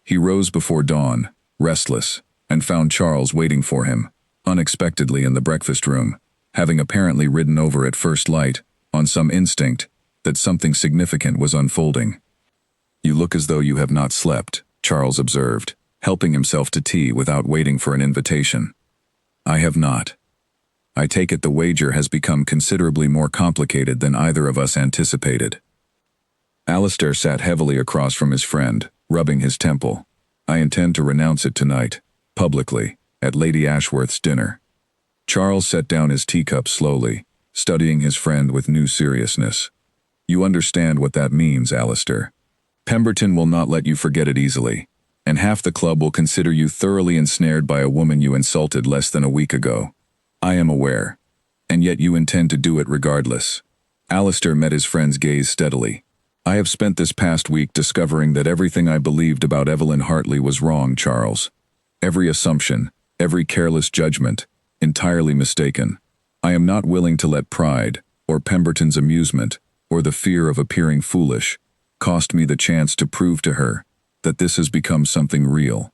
He rose before dawn, restless, and found Charles waiting for him, unexpectedly in the breakfast room, having apparently ridden over at first light, on some instinct, that something significant was unfolding. You look as though you have not slept, Charles observed, helping himself to tea without waiting for an invitation. I have not. I take it the wager has become considerably more complicated than either of us anticipated. Alistair sat heavily across from his friend, rubbing his temple. I intend to renounce it tonight, publicly, at Lady Ashworth's dinner. Charles set down his teacup slowly, studying his friend with new seriousness. You understand what that means, Alistair. Pemberton will not let you forget it easily, and half the club will consider you thoroughly ensnared by a woman you insulted less than a week ago. I am aware, and yet you intend to do it regardless. Alistair met his friend's gaze steadily. I have spent this past week discovering that everything I believed about Evelyn Hartley was wrong, Charles. Every assumption, every careless judgment, entirely mistaken. I am not willing to let pride, or Pemberton's amusement, or the fear of appearing foolish, cost me the chance to prove to her that this has become something real.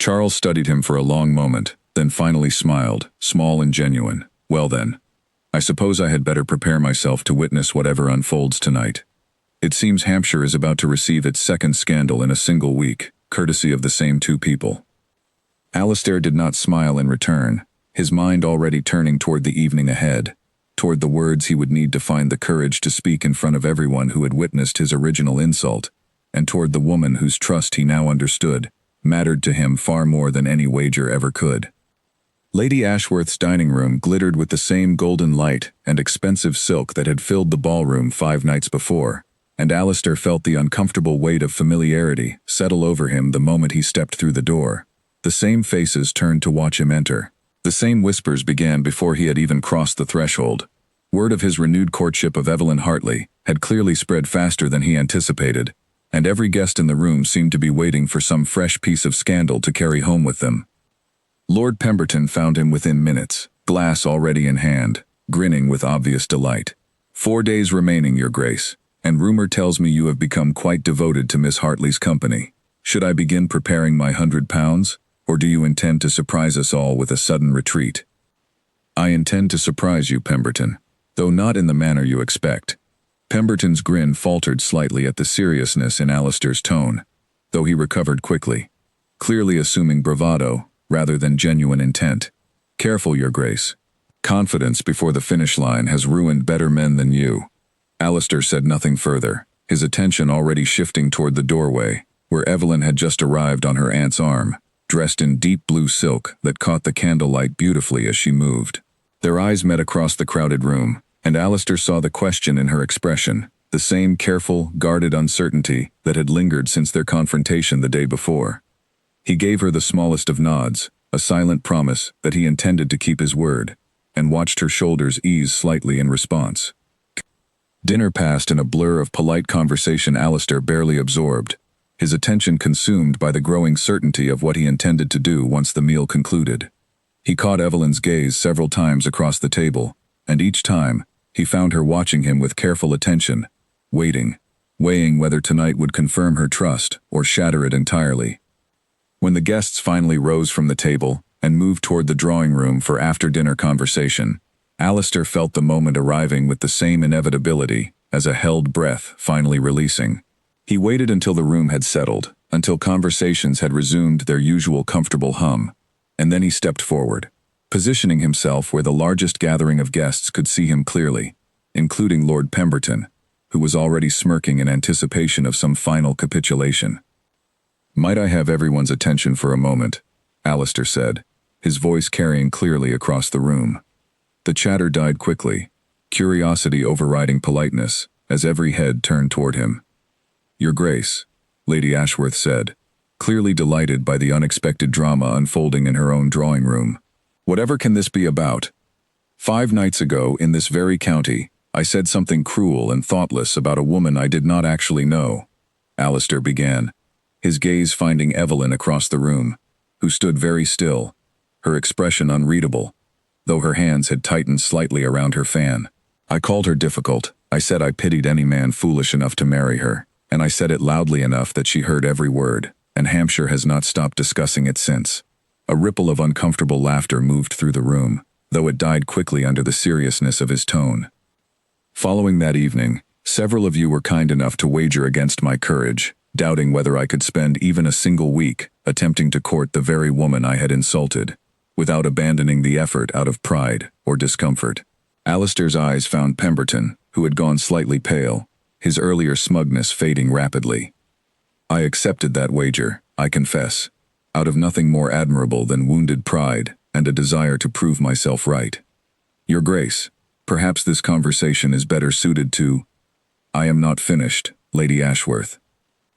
Charles studied him for a long moment, then finally smiled, small and genuine. Well then, I suppose I had better prepare myself to witness whatever unfolds tonight. It seems Hampshire is about to receive its second scandal in a single week, courtesy of the same two people. Alistair did not smile in return, his mind already turning toward the evening ahead, toward the words he would need to find the courage to speak in front of everyone who had witnessed his original insult, and toward the woman whose trust he now understood mattered to him far more than any wager ever could. Lady Ashworth's dining room glittered with the same golden light and expensive silk that had filled the ballroom 5 nights before, and Alistair felt the uncomfortable weight of familiarity settle over him the moment he stepped through the door. The same faces turned to watch him enter. The same whispers began before he had even crossed the threshold. Word of his renewed courtship of Evelyn Hartley had clearly spread faster than he anticipated, and every guest in the room seemed to be waiting for some fresh piece of scandal to carry home with them. Lord Pemberton found him within minutes, glass already in hand, grinning with obvious delight. 4 days remaining, Your Grace, and rumor tells me you have become quite devoted to Miss Hartley's company. Should I begin preparing my £100, or do you intend to surprise us all with a sudden retreat? I intend to surprise you, Pemberton, though not in the manner you expect. Pemberton's grin faltered slightly at the seriousness in Alistair's tone, though he recovered quickly, clearly assuming bravado rather than genuine intent. Careful, Your Grace. Confidence before the finish line has ruined better men than you. Alistair said nothing further, his attention already shifting toward the doorway, where Evelyn had just arrived on her aunt's arm, dressed in deep blue silk that caught the candlelight beautifully as she moved. Their eyes met across the crowded room, and Alistair saw the question in her expression, the same careful, guarded uncertainty that had lingered since their confrontation the day before. He gave her the smallest of nods, a silent promise that he intended to keep his word, and watched her shoulders ease slightly in response. Dinner passed in a blur of polite conversation Alistair barely absorbed, his attention consumed by the growing certainty of what he intended to do once the meal concluded. He caught Evelyn's gaze several times across the table, and each time, he found her watching him with careful attention, waiting, weighing whether tonight would confirm her trust or shatter it entirely. When the guests finally rose from the table and moved toward the drawing room for after-dinner conversation, Alistair felt the moment arriving with the same inevitability as a held breath finally releasing. He waited until the room had settled, until conversations had resumed their usual comfortable hum, and then he stepped forward, positioning himself where the largest gathering of guests could see him clearly, including Lord Pemberton, who was already smirking in anticipation of some final capitulation. "Might I have everyone's attention for a moment?" Alistair said, his voice carrying clearly across the room. The chatter died quickly, curiosity overriding politeness, as every head turned toward him. "Your Grace," Lady Ashworth said, clearly delighted by the unexpected drama unfolding in her own drawing room. "Whatever can this be about? 5 nights ago, in this very county, I said something cruel and thoughtless about a woman I did not actually know," Alistair began, his gaze finding Evelyn across the room, who stood very still, her expression unreadable, though her hands had tightened slightly around her fan. "I called her difficult. I said I pitied any man foolish enough to marry her, and I said it loudly enough that she heard every word, and Hampshire has not stopped discussing it since." A ripple of uncomfortable laughter moved through the room, though it died quickly under the seriousness of his tone. "Following that evening, several of you were kind enough to wager against my courage, doubting whether I could spend even a single week attempting to court the very woman I had insulted, without abandoning the effort out of pride or discomfort." Alistair's eyes found Pemberton, who had gone slightly pale, his earlier smugness fading rapidly. "I accepted that wager, I confess, out of nothing more admirable than wounded pride and a desire to prove myself right. Your Grace, perhaps this conversation is better suited to—" "I am not finished, Lady Ashworth."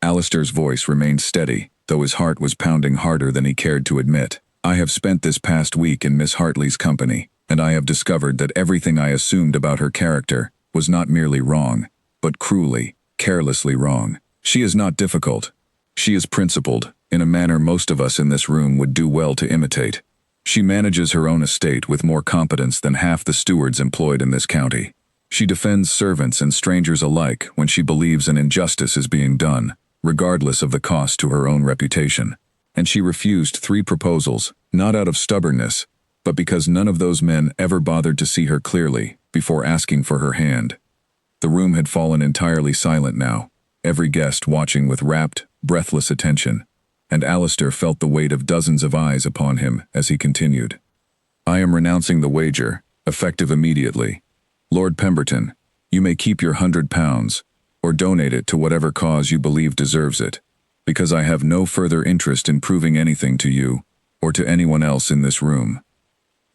Alistair's voice remained steady, though his heart was pounding harder than he cared to admit. "I have spent this past week in Miss Hartley's company, and I have discovered that everything I assumed about her character was not merely wrong, but cruelly, carelessly wrong. She is not difficult. She is principled, in a manner most of us in this room would do well to imitate. She manages her own estate with more competence than half the stewards employed in this county. She defends servants and strangers alike when she believes an injustice is being done, regardless of the cost to her own reputation. And she refused 3 proposals, not out of stubbornness, but because none of those men ever bothered to see her clearly before asking for her hand. The room had fallen entirely silent now, every guest watching with rapt, breathless attention, and Alistair felt the weight of dozens of eyes upon him as he continued. I am renouncing the wager, effective immediately. Lord Pemberton, you may keep your £100, or donate it to whatever cause you believe deserves it, because I have no further interest in proving anything to you, or to anyone else in this room.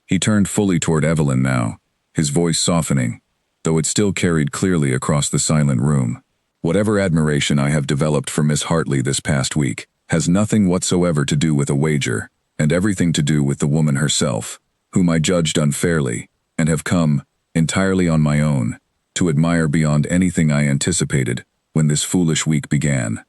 He turned fully toward Evelyn now, his voice softening, though it still carried clearly across the silent room. Whatever admiration I have developed for Miss Hartley this past week has nothing whatsoever to do with a wager, and everything to do with the woman herself, whom I judged unfairly, and have come, entirely on my own, to admire beyond anything I anticipated when this foolish week began.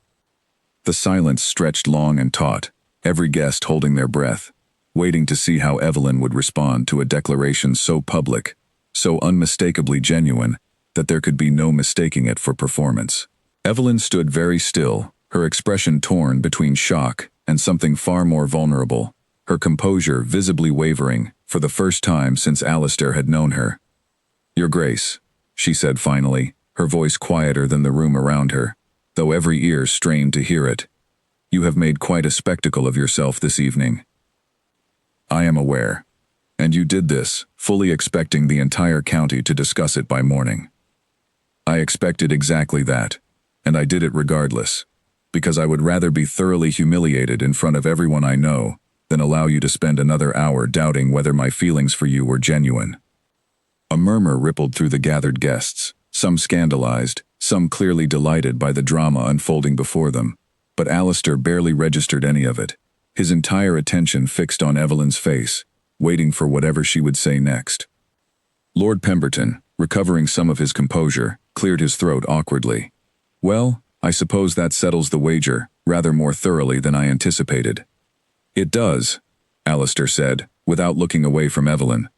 The silence stretched long and taut, every guest holding their breath, waiting to see how Evelyn would respond to a declaration so public, so unmistakably genuine, that there could be no mistaking it for performance. Evelyn stood very still, her expression torn between shock and something far more vulnerable, her composure visibly wavering for the first time since Alistair had known her. Your Grace, she said finally, her voice quieter than the room around her, though every ear strained to hear it. You have made quite a spectacle of yourself this evening. I am aware. And you did this, fully expecting the entire county to discuss it by morning. I expected exactly that, and I did it regardless, because I would rather be thoroughly humiliated in front of everyone I know than allow you to spend another hour doubting whether my feelings for you were genuine. A murmur rippled through the gathered guests, some scandalized, some clearly delighted by the drama unfolding before them, but Alistair barely registered any of it, his entire attention fixed on Evelyn's face, waiting for whatever she would say next. Lord Pemberton, recovering some of his composure, cleared his throat awkwardly. Well, I suppose that settles the wager, rather more thoroughly than I anticipated. It does, Alistair said, without looking away from Evelyn,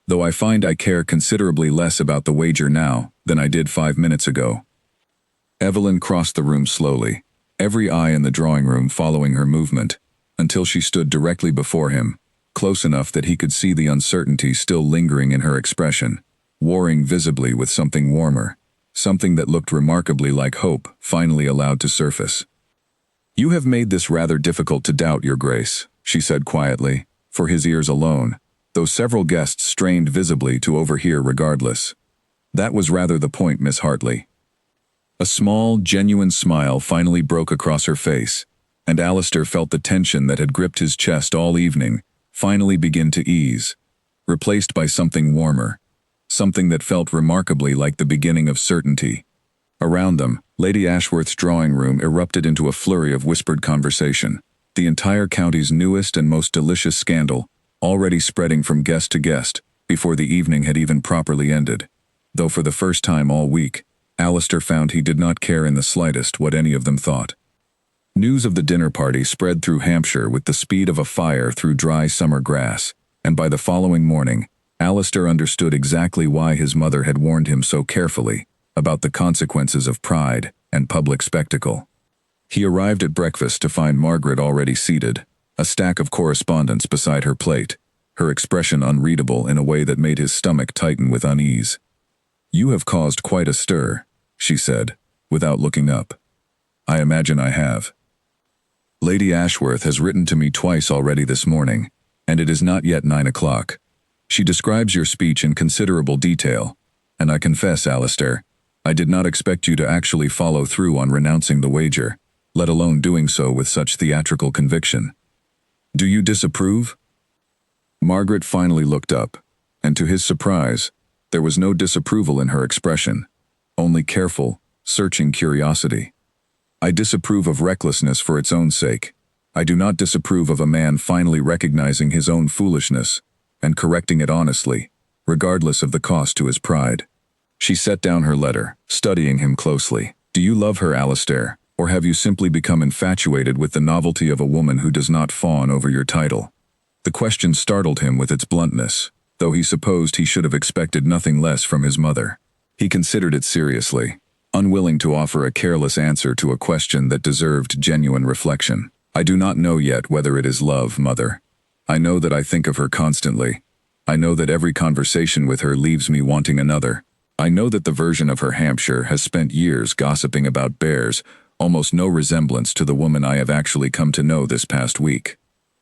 though I find I care considerably less about the wager now than I did 5 minutes ago. Evelyn crossed the room slowly, every eye in the drawing room following her movement, until she stood directly before him, close enough that he could see the uncertainty still lingering in her expression, warring visibly with something warmer, something that looked remarkably like hope finally allowed to surface. You have made this rather difficult to doubt, Your Grace, she said quietly, for his ears alone, though several guests strained visibly to overhear regardless. That was rather the point, Miss Hartley. A small, genuine smile finally broke across her face, and Alistair felt the tension that had gripped his chest all evening finally begin to ease, replaced by something warmer, something that felt remarkably like the beginning of certainty. Around them, Lady Ashworth's drawing room erupted into a flurry of whispered conversation, the entire county's newest and most delicious scandal, already spreading from guest to guest before the evening had even properly ended, though for the first time all week, Alistair found he did not care in the slightest what any of them thought. News of the dinner party spread through Hampshire with the speed of a fire through dry summer grass, and by the following morning, Alistair understood exactly why his mother had warned him so carefully about the consequences of pride and public spectacle. He arrived at breakfast to find Margaret already seated, a stack of correspondence beside her plate, her expression unreadable in a way that made his stomach tighten with unease. You have caused quite a stir, she said, without looking up. I imagine I have. Lady Ashworth has written to me twice already this morning, and it is not yet 9 o'clock. She describes your speech in considerable detail, and I confess, Alistair, I did not expect you to actually follow through on renouncing the wager, let alone doing so with such theatrical conviction. Do you disapprove? Margaret finally looked up, and to his surprise, there was no disapproval in her expression, only careful, searching curiosity. I disapprove of recklessness for its own sake. I do not disapprove of a man finally recognizing his own foolishness and correcting it honestly, regardless of the cost to his pride. She set down her letter, studying him closely. Do you love her, Alistair, or have you simply become infatuated with the novelty of a woman who does not fawn over your title? The question startled him with its bluntness, though he supposed he should have expected nothing less from his mother. He considered it seriously, unwilling to offer a careless answer to a question that deserved genuine reflection. I do not know yet whether it is love, Mother. I know that I think of her constantly. I know that every conversation with her leaves me wanting another. I know that the version of her Hampshire has spent years gossiping about bears, almost no resemblance to the woman I have actually come to know this past week.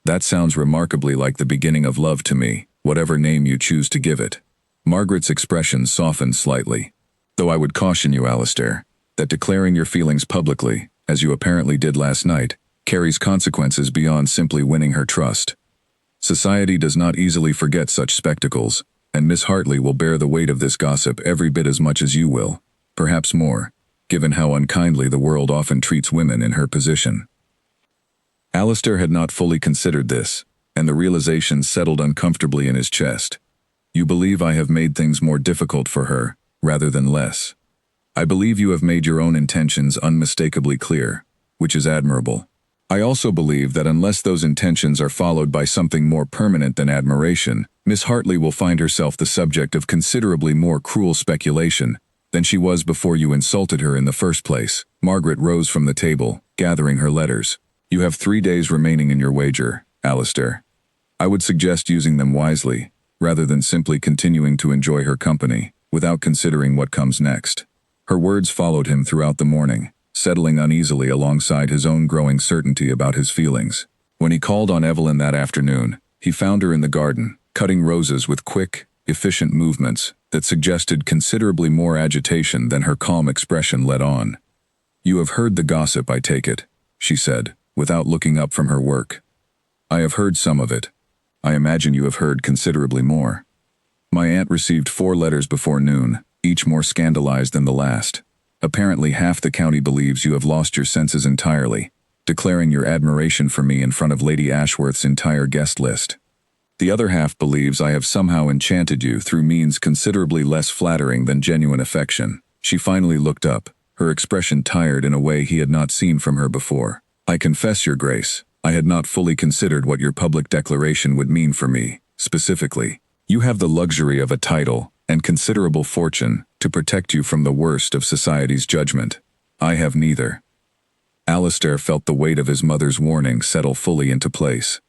That sounds remarkably like the beginning of love to me, whatever name you choose to give it. Margaret's expression softened slightly. Though I would caution you, Alistair, that declaring your feelings publicly, as you apparently did last night, carries consequences beyond simply winning her trust. Society does not easily forget such spectacles, and Miss Hartley will bear the weight of this gossip every bit as much as you will, perhaps more, given how unkindly the world often treats women in her position. Alistair had not fully considered this, and the realization settled uncomfortably in his chest. You believe I have made things more difficult for her, rather than less. I believe you have made your own intentions unmistakably clear, which is admirable. I also believe that unless those intentions are followed by something more permanent than admiration, Miss Hartley will find herself the subject of considerably more cruel speculation than she was before you insulted her in the first place. Margaret rose from the table, gathering her letters. You have 3 days remaining in your wager, Alistair. I would suggest using them wisely, rather than simply continuing to enjoy her company, without considering what comes next. Her words followed him throughout the morning, settling uneasily alongside his own growing certainty about his feelings. When he called on Evelyn that afternoon, he found her in the garden, cutting roses with quick, efficient movements that suggested considerably more agitation than her calm expression let on. You have heard the gossip, I take it, she said, without looking up from her work. I have heard some of it. I imagine you have heard considerably more. My aunt received 4 letters before noon, each more scandalized than the last. Apparently half the county believes you have lost your senses entirely, declaring your admiration for me in front of Lady Ashworth's entire guest list. The other half believes I have somehow enchanted you through means considerably less flattering than genuine affection. She finally looked up, her expression tired in a way he had not seen from her before. I confess, Your Grace, I had not fully considered what your public declaration would mean for me, specifically. You have the luxury of a title and considerable fortune to protect you from the worst of society's judgment. I have neither. Alistair felt the weight of his mother's warning settle fully into place.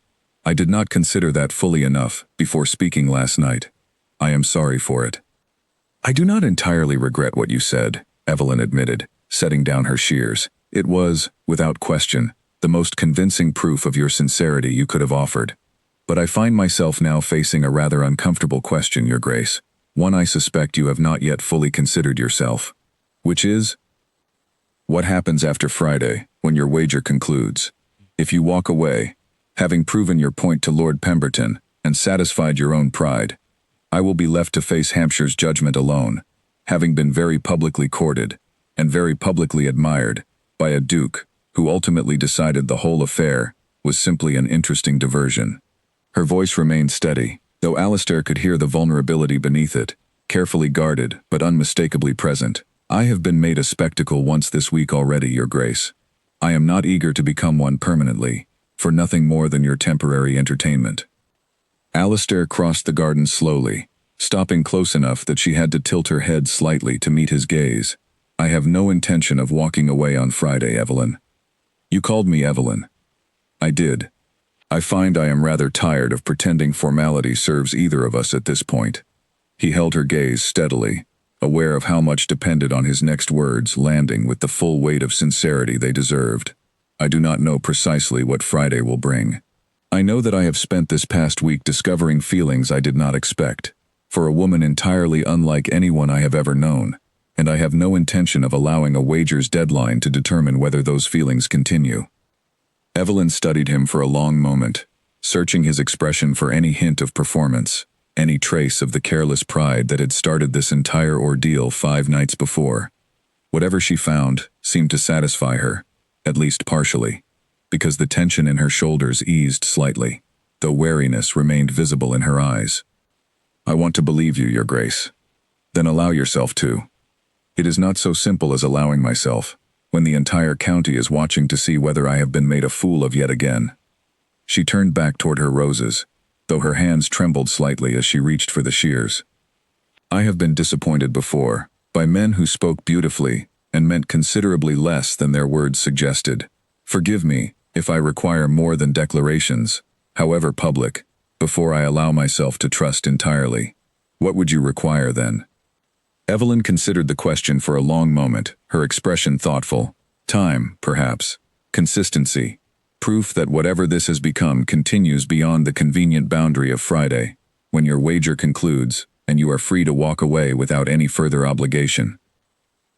I did not consider that fully enough before speaking last night. I am sorry for it. I do not entirely regret what you said, Evelyn admitted, setting down her shears. It was, without question, the most convincing proof of your sincerity you could have offered. But I find myself now facing a rather uncomfortable question, Your Grace. One I suspect you have not yet fully considered yourself. Which is, what happens after Friday, when your wager concludes? If you walk away, having proven your point to Lord Pemberton and satisfied your own pride, I will be left to face Hampshire's judgment alone, having been very publicly courted and very publicly admired by a duke who ultimately decided the whole affair was simply an interesting diversion. Her voice remained steady, though Alistair could hear the vulnerability beneath it, carefully guarded but unmistakably present. I have been made a spectacle once this week already, Your Grace. I am not eager to become one permanently, for nothing more than your temporary entertainment. Alistair crossed the garden slowly, stopping close enough that she had to tilt her head slightly to meet his gaze. I have no intention of walking away on Friday, Evelyn. You called me Evelyn. I did. I find I am rather tired of pretending formality serves either of us at this point. He held her gaze steadily, aware of how much depended on his next words landing with the full weight of sincerity they deserved. I do not know precisely what Friday will bring. I know that I have spent this past week discovering feelings I did not expect, for a woman entirely unlike anyone I have ever known, and I have no intention of allowing a wager's deadline to determine whether those feelings continue. Evelyn studied him for a long moment, searching his expression for any hint of performance, any trace of the careless pride that had started this entire ordeal 5 nights before. Whatever she found seemed to satisfy her, at least partially, because the tension in her shoulders eased slightly, though wariness remained visible in her eyes. I want to believe you, Your Grace. Then allow yourself to. It is not so simple as allowing myself, when the entire county is watching to see whether I have been made a fool of yet again. She turned back toward her roses, though her hands trembled slightly as she reached for the shears. I have been disappointed before, by men who spoke beautifully and meant considerably less than their words suggested. Forgive me if I require more than declarations, however public, before I allow myself to trust entirely. What would you require then? Evelyn considered the question for a long moment, her expression thoughtful. Time, perhaps. Consistency. Proof that whatever this has become continues beyond the convenient boundary of Friday, when your wager concludes, and you are free to walk away without any further obligation.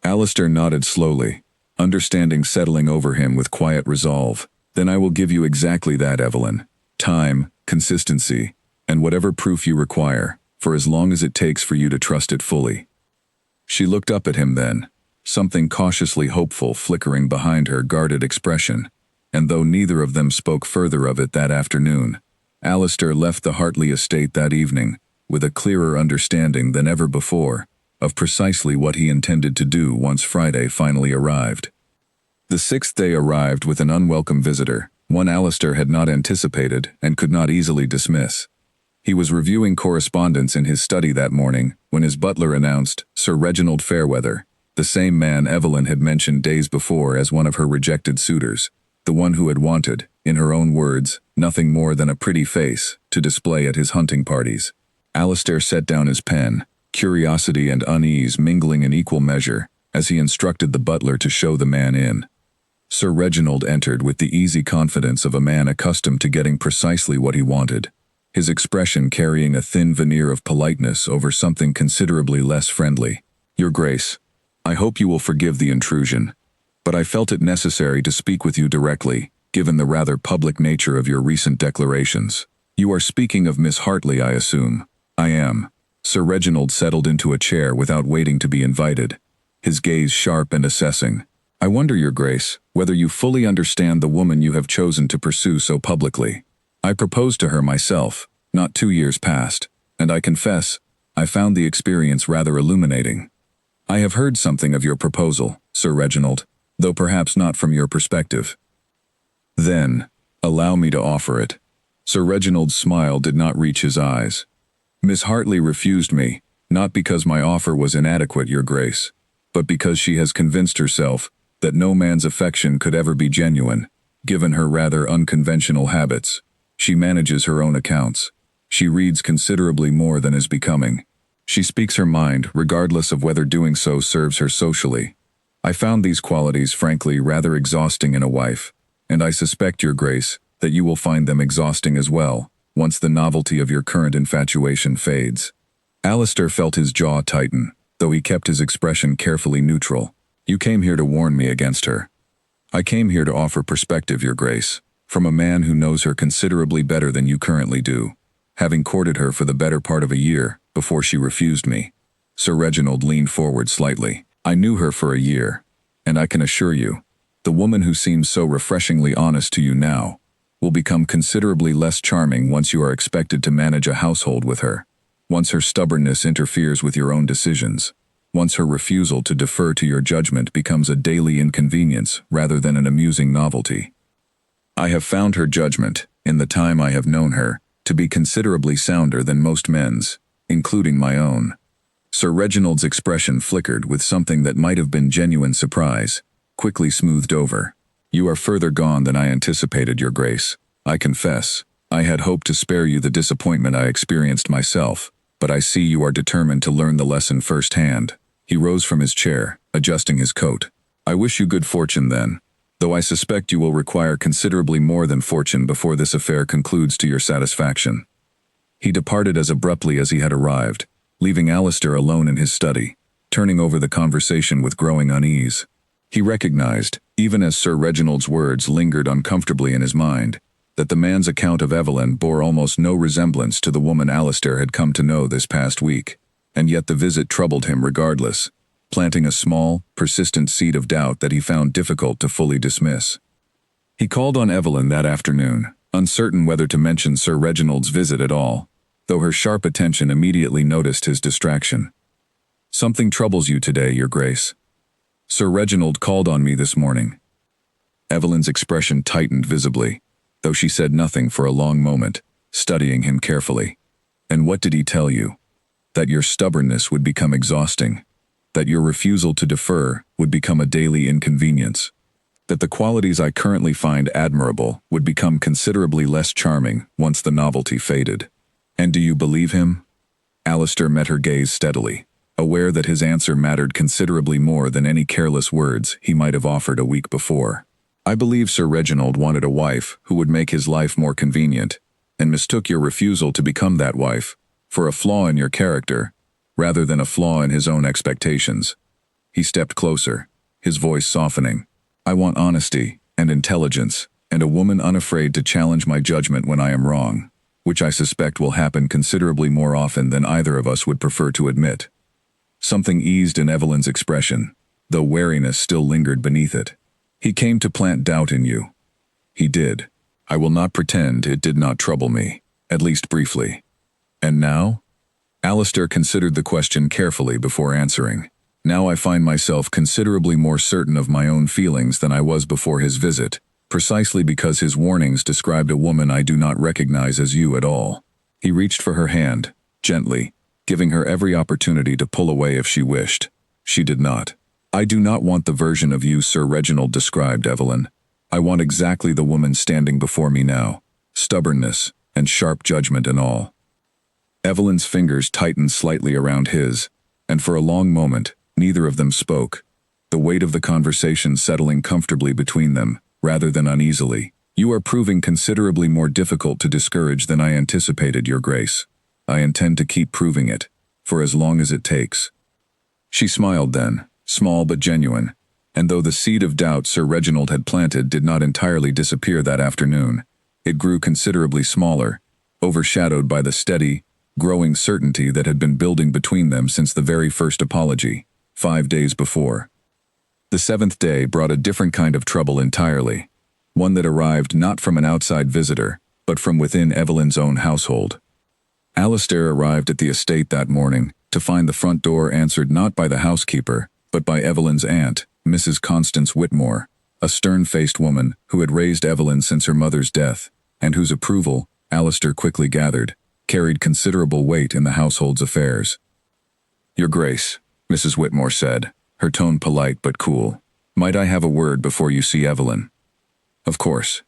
Alistair nodded slowly, understanding settling over him with quiet resolve. Then I will give you exactly that, Evelyn. Time, consistency, and whatever proof you require, for as long as it takes for you to trust it fully. She looked up at him then, something cautiously hopeful flickering behind her guarded expression, and though neither of them spoke further of it that afternoon, Alistair left the Hartley estate that evening with a clearer understanding than ever before of precisely what he intended to do once Friday finally arrived. The sixth day arrived with an unwelcome visitor, one Alistair had not anticipated and could not easily dismiss. He was reviewing correspondence in his study that morning when his butler announced Sir Reginald Fairweather, the same man Evelyn had mentioned days before as one of her rejected suitors, the one who had wanted, in her own words, nothing more than a pretty face to display at his hunting parties. Alistair set down his pen, curiosity and unease mingling in equal measure, as he instructed the butler to show the man in. Sir Reginald entered with the easy confidence of a man accustomed to getting precisely what he wanted, his expression carrying a thin veneer of politeness over something considerably less friendly. Your Grace, I hope you will forgive the intrusion, but I felt it necessary to speak with you directly, given the rather public nature of your recent declarations. You are speaking of Miss Hartley, I assume. I am. Sir Reginald settled into a chair without waiting to be invited, his gaze sharp and assessing. I wonder, Your Grace, whether you fully understand the woman you have chosen to pursue so publicly. I proposed to her myself, not 2 years past, and I confess, I found the experience rather illuminating. I have heard something of your proposal, Sir Reginald, though perhaps not from your perspective. Then, allow me to offer it. Sir Reginald's smile did not reach his eyes. Miss Hartley refused me, not because my offer was inadequate, Your Grace, but because she has convinced herself that no man's affection could ever be genuine, given her rather unconventional habits. She manages her own accounts. She reads considerably more than is becoming. She speaks her mind, regardless of whether doing so serves her socially. I found these qualities, frankly, rather exhausting in a wife, and I suspect, Your Grace, that you will find them exhausting as well, once the novelty of your current infatuation fades. Alistair felt his jaw tighten, though he kept his expression carefully neutral. You came here to warn me against her. I came here to offer perspective, Your Grace, from a man who knows her considerably better than you currently do, having courted her for the better part of a year before she refused me. Sir Reginald leaned forward slightly. I knew her for a year, and I can assure you, the woman who seems so refreshingly honest to you now will become considerably less charming once you are expected to manage a household with her, once her stubbornness interferes with your own decisions, once her refusal to defer to your judgment becomes a daily inconvenience rather than an amusing novelty. I have found her judgment, in the time I have known her, to be considerably sounder than most men's, including my own. Sir Reginald's expression flickered with something that might have been genuine surprise, quickly smoothed over. You are further gone than I anticipated, Your Grace. I confess, I had hoped to spare you the disappointment I experienced myself, but I see you are determined to learn the lesson firsthand. He rose from his chair, adjusting his coat. I wish you good fortune then, though I suspect you will require considerably more than fortune before this affair concludes to your satisfaction. He departed as abruptly as he had arrived, leaving Alistair alone in his study, turning over the conversation with growing unease. He recognized, even as Sir Reginald's words lingered uncomfortably in his mind, that the man's account of Evelyn bore almost no resemblance to the woman Alistair had come to know this past week, and yet the visit troubled him regardless, planting a small, persistent seed of doubt that he found difficult to fully dismiss. He called on Evelyn that afternoon, uncertain whether to mention Sir Reginald's visit at all, though her sharp attention immediately noticed his distraction. Something troubles you today, Your Grace. Sir Reginald called on me this morning. Evelyn's expression tightened visibly, though she said nothing for a long moment, studying him carefully. And what did he tell you? That your stubbornness would become exhausting, that your refusal to defer would become a daily inconvenience, that the qualities I currently find admirable would become considerably less charming once the novelty faded. And do you believe him? Alistair met her gaze steadily, aware that his answer mattered considerably more than any careless words he might have offered a week before. I believe Sir Reginald wanted a wife who would make his life more convenient, and mistook your refusal to become that wife for a flaw in your character, rather than a flaw in his own expectations. He stepped closer, his voice softening. I want honesty and intelligence, and a woman unafraid to challenge my judgment when I am wrong, which I suspect will happen considerably more often than either of us would prefer to admit. Something eased in Evelyn's expression, though wariness still lingered beneath it. He came to plant doubt in you. He did. I will not pretend it did not trouble me, at least briefly. And now? Alistair considered the question carefully before answering. Now I find myself considerably more certain of my own feelings than I was before his visit, precisely because his warnings described a woman I do not recognize as you at all. He reached for her hand, gently, giving her every opportunity to pull away if she wished. She did not. I do not want the version of you Sir Reginald described, Evelyn. I want exactly the woman standing before me now, stubbornness and sharp judgment and all. Evelyn's fingers tightened slightly around his, and for a long moment, neither of them spoke, the weight of the conversation settling comfortably between them, rather than uneasily. You are proving considerably more difficult to discourage than I anticipated, Your Grace. I intend to keep proving it, for as long as it takes. She smiled then, small but genuine, and though the seed of doubt Sir Reginald had planted did not entirely disappear that afternoon, it grew considerably smaller, overshadowed by the steady, growing certainty that had been building between them since the very first apology, 5 days before. The 7th day brought a different kind of trouble entirely, one that arrived not from an outside visitor, but from within Evelyn's own household. Alistair arrived at the estate that morning to find the front door answered not by the housekeeper, but by Evelyn's aunt, Mrs. Constance Whitmore, a stern-faced woman who had raised Evelyn since her mother's death, and whose approval, Alistair quickly gathered, carried considerable weight in the household's affairs. Your Grace, Mrs. Whitmore said, her tone polite but cool, might I have a word before you see Evelyn? Of course.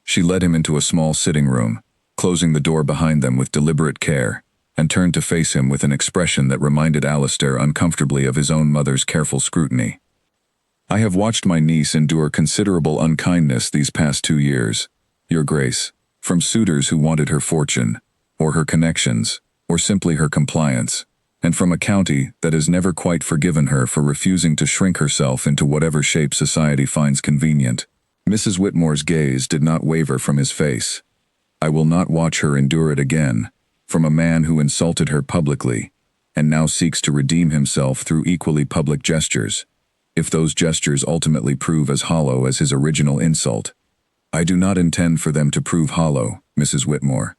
She led him into a small sitting room, closing the door behind them with deliberate care, and turned to face him with an expression that reminded Alistair uncomfortably of his own mother's careful scrutiny. I have watched my niece endure considerable unkindness these past 2 years, Your Grace, from suitors who wanted her fortune, or her connections, or simply her compliance, and from a county that has never quite forgiven her for refusing to shrink herself into whatever shape society finds convenient. Mrs. Whitmore's gaze did not waver from his face. I will not watch her endure it again, from a man who insulted her publicly, and now seeks to redeem himself through equally public gestures, if those gestures ultimately prove as hollow as his original insult. I do not intend for them to prove hollow, Mrs. Whitmore.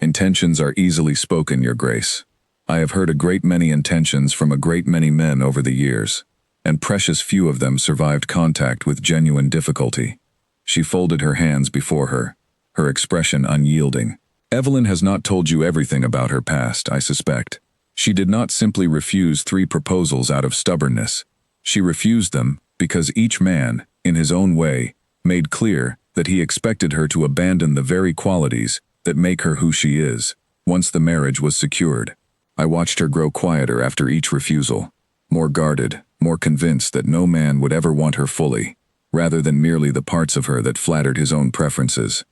Intentions are easily spoken, Your Grace. I have heard a great many intentions from a great many men over the years, and precious few of them survived contact with genuine difficulty. She folded her hands before her, her expression unyielding. Evelyn has not told you everything about her past, I suspect. She did not simply refuse 3 proposals out of stubbornness. She refused them because each man, in his own way, made clear that he expected her to abandon the very qualities that make her who she is, once the marriage was secured. I watched her grow quieter after each refusal, more guarded, more convinced that no man would ever want her fully, rather than merely the parts of her that flattered his own preferences.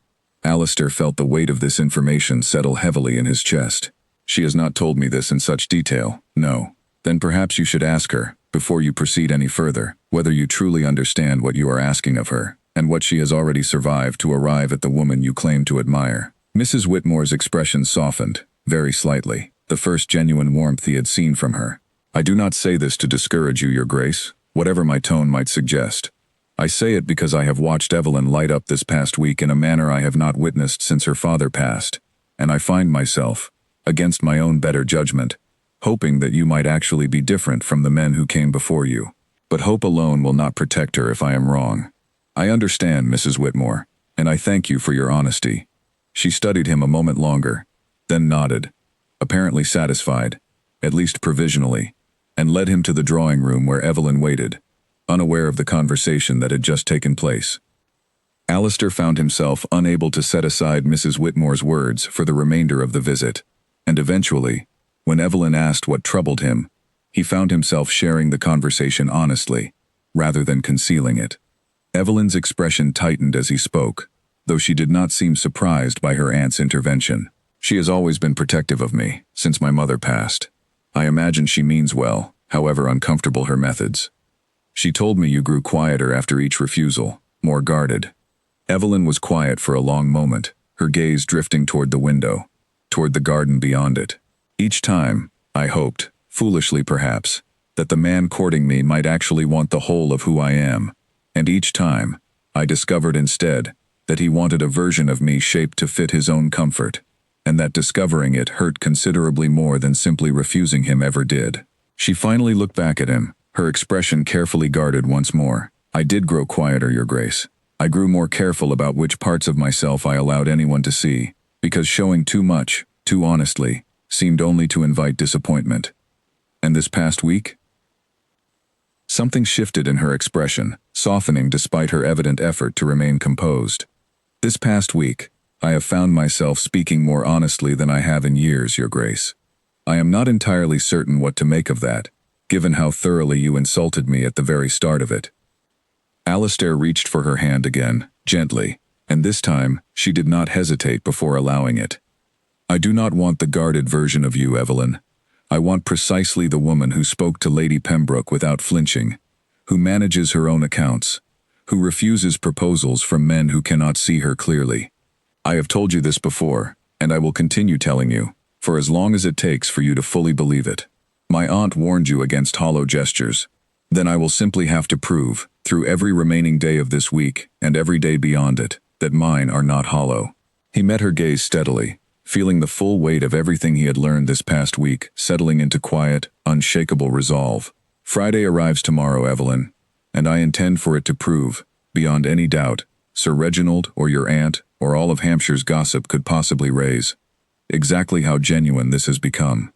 Alistair felt the weight of this information settle heavily in his chest. She has not told me this in such detail, no. Then perhaps you should ask her, before you proceed any further, whether you truly understand what you are asking of her, and what she has already survived to arrive at the woman you claim to admire. Mrs. Whitmore's expression softened, very slightly, the first genuine warmth he had seen from her. I do not say this to discourage you, Your Grace, whatever my tone might suggest. I say it because I have watched Evelyn light up this past week in a manner I have not witnessed since her father passed, and I find myself, against my own better judgment, hoping that you might actually be different from the men who came before you. But hope alone will not protect her if I am wrong. I understand, Mrs. Whitmore, and I thank you for your honesty." She studied him a moment longer, then nodded, apparently satisfied, at least provisionally, and led him to the drawing room where Evelyn waited, unaware of the conversation that had just taken place. Alistair found himself unable to set aside Mrs. Whitmore's words for the remainder of the visit, and eventually, when Evelyn asked what troubled him, he found himself sharing the conversation honestly, rather than concealing it. Evelyn's expression tightened as he spoke, though she did not seem surprised by her aunt's intervention. "She has always been protective of me, since my mother passed. I imagine she means well, however uncomfortable her methods. She told me you grew quieter after each refusal, more guarded." Evelyn was quiet for a long moment, her gaze drifting toward the window, toward the garden beyond it. "Each time, I hoped, foolishly perhaps, that the man courting me might actually want the whole of who I am, and each time, I discovered instead that he wanted a version of me shaped to fit his own comfort, and that discovering it hurt considerably more than simply refusing him ever did." She finally looked back at him, her expression carefully guarded once more. "I did grow quieter, Your Grace. I grew more careful about which parts of myself I allowed anyone to see, because showing too much, too honestly, seemed only to invite disappointment. And this past week?" Something shifted in her expression, softening despite her evident effort to remain composed. "This past week, I have found myself speaking more honestly than I have in years, Your Grace. I am not entirely certain what to make of that, given how thoroughly you insulted me at the very start of it." Alistair reached for her hand again, gently, and this time she did not hesitate before allowing it. "I do not want the guarded version of you, Evelyn. I want precisely the woman who spoke to Lady Pembroke without flinching, who manages her own accounts, who refuses proposals from men who cannot see her clearly. I have told you this before, and I will continue telling you, for as long as it takes for you to fully believe it. My aunt warned you against hollow gestures. Then I will simply have to prove, through every remaining day of this week, and every day beyond it, that mine are not hollow." He met her gaze steadily, feeling the full weight of everything he had learned this past week settling into quiet, unshakable resolve. "Friday arrives tomorrow, Evelyn, and I intend for it to prove, beyond any doubt, Sir Reginald or your aunt or all of Hampshire's gossip could possibly raise, exactly how genuine this has become."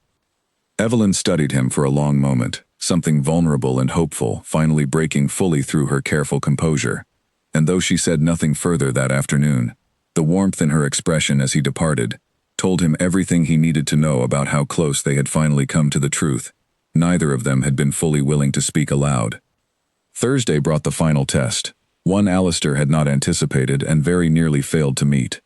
Evelyn studied him for a long moment, something vulnerable and hopeful finally breaking fully through her careful composure, and though she said nothing further that afternoon, the warmth in her expression as he departed told him everything he needed to know about how close they had finally come to the truth. Neither of them had been fully willing to speak aloud. Thursday brought the final test, one Alistair had not anticipated and very nearly failed to meet.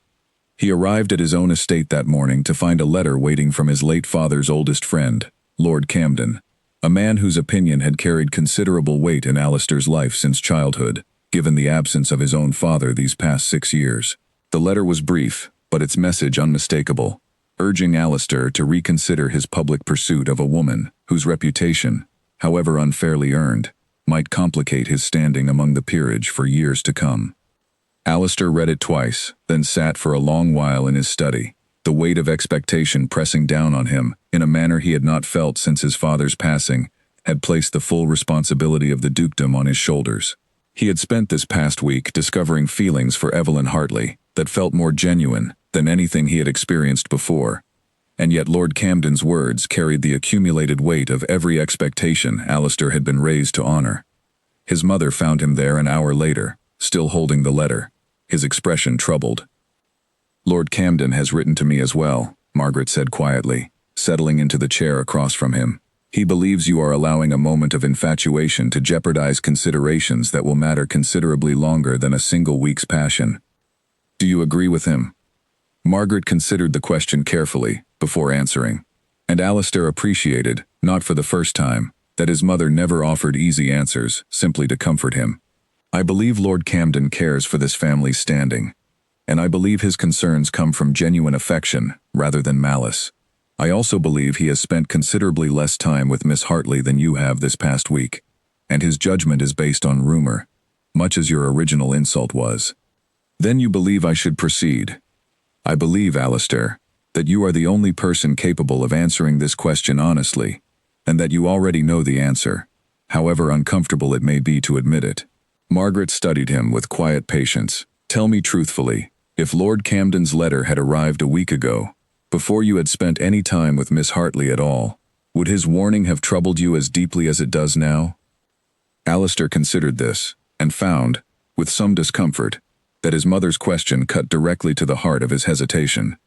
He arrived at his own estate that morning to find a letter waiting from his late father's oldest friend, Lord Camden, a man whose opinion had carried considerable weight in Alistair's life since childhood, given the absence of his own father these past 6 years. The letter was brief, but its message unmistakable, urging Alistair to reconsider his public pursuit of a woman whose reputation, however unfairly earned, might complicate his standing among the peerage for years to come. Alistair read it twice, then sat for a long while in his study, the weight of expectation pressing down on him in a manner he had not felt since his father's passing had placed the full responsibility of the dukedom on his shoulders. He had spent this past week discovering feelings for Evelyn Hartley that felt more genuine than anything he had experienced before, and yet Lord Camden's words carried the accumulated weight of every expectation Alistair had been raised to honor. His mother found him there an hour later, still holding the letter, his expression troubled. "Lord Camden has written to me as well," Margaret said quietly, settling into the chair across from him. "He believes you are allowing a moment of infatuation to jeopardize considerations that will matter considerably longer than a single week's passion. Do you agree with him?" Margaret considered the question carefully before answering, and Alistair appreciated, not for the first time, that his mother never offered easy answers simply to comfort him. "I believe Lord Camden cares for this family's standing, and I believe his concerns come from genuine affection rather than malice. I also believe he has spent considerably less time with Miss Hartley than you have this past week, and his judgment is based on rumor, much as your original insult was." "Then you believe I should proceed?" "I believe, Alistair, that you are the only person capable of answering this question honestly, and that you already know the answer, however uncomfortable it may be to admit it. Margaret studied him with quiet patience. Tell me truthfully, if Lord Camden's letter had arrived a week ago, before you had spent any time with Miss Hartley at all, would his warning have troubled you as deeply as it does now? Alistair considered this, and found, with some discomfort, that his mother's question cut directly to the heart of his hesitation.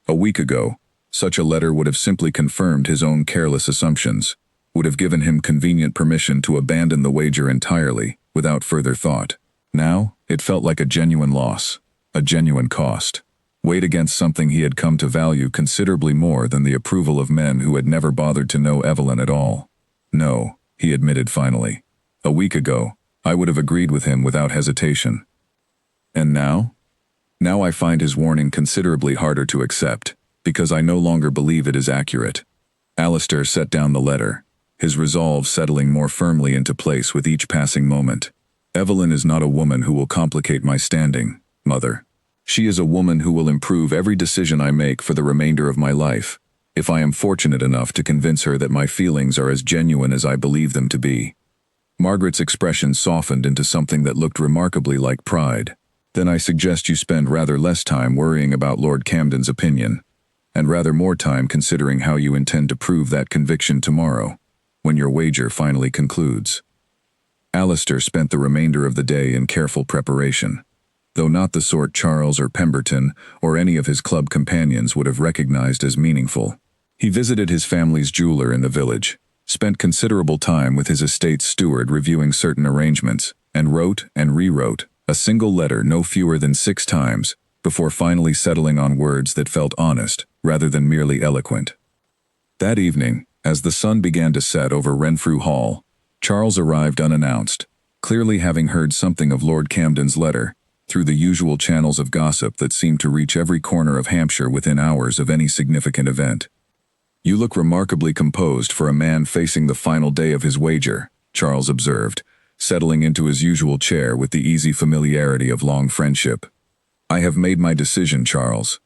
A week ago, such a letter would have simply confirmed his own careless assumptions, would have given him convenient permission to abandon the wager entirely, without further thought. Now, it felt like a genuine loss, a genuine cost, weighed against something he had come to value considerably more than the approval of men who had never bothered to know Evelyn at all. No, he admitted finally. A week ago, I would have agreed with him without hesitation. And now? Now I find his warning considerably harder to accept, because I no longer believe it is accurate. Alistair set down the letter, his resolve settling more firmly into place with each passing moment. Evelyn is not a woman who will complicate my standing, Mother. She is a woman who will improve every decision I make for the remainder of my life, if I am fortunate enough to convince her that my feelings are as genuine as I believe them to be. Margaret's expression softened into something that looked remarkably like pride. Then I suggest you spend rather less time worrying about Lord Camden's opinion, and rather more time considering how you intend to prove that conviction tomorrow, when your wager finally concludes. Alistair spent the remainder of the day in careful preparation, though not the sort Charles or Pemberton or any of his club companions would have recognized as meaningful. He visited his family's jeweler in the village, spent considerable time with his estate's steward reviewing certain arrangements, and wrote and rewrote a single letter no fewer than 6 times before finally settling on words that felt honest rather than merely eloquent. That evening, as the sun began to set over Renfrew Hall, Charles arrived unannounced, clearly having heard something of Lord Camden's letter, through the usual channels of gossip that seemed to reach every corner of Hampshire within hours of any significant event. You look remarkably composed for a man facing the final day of his wager, Charles observed, settling into his usual chair with the easy familiarity of long friendship. I have made my decision, Charles.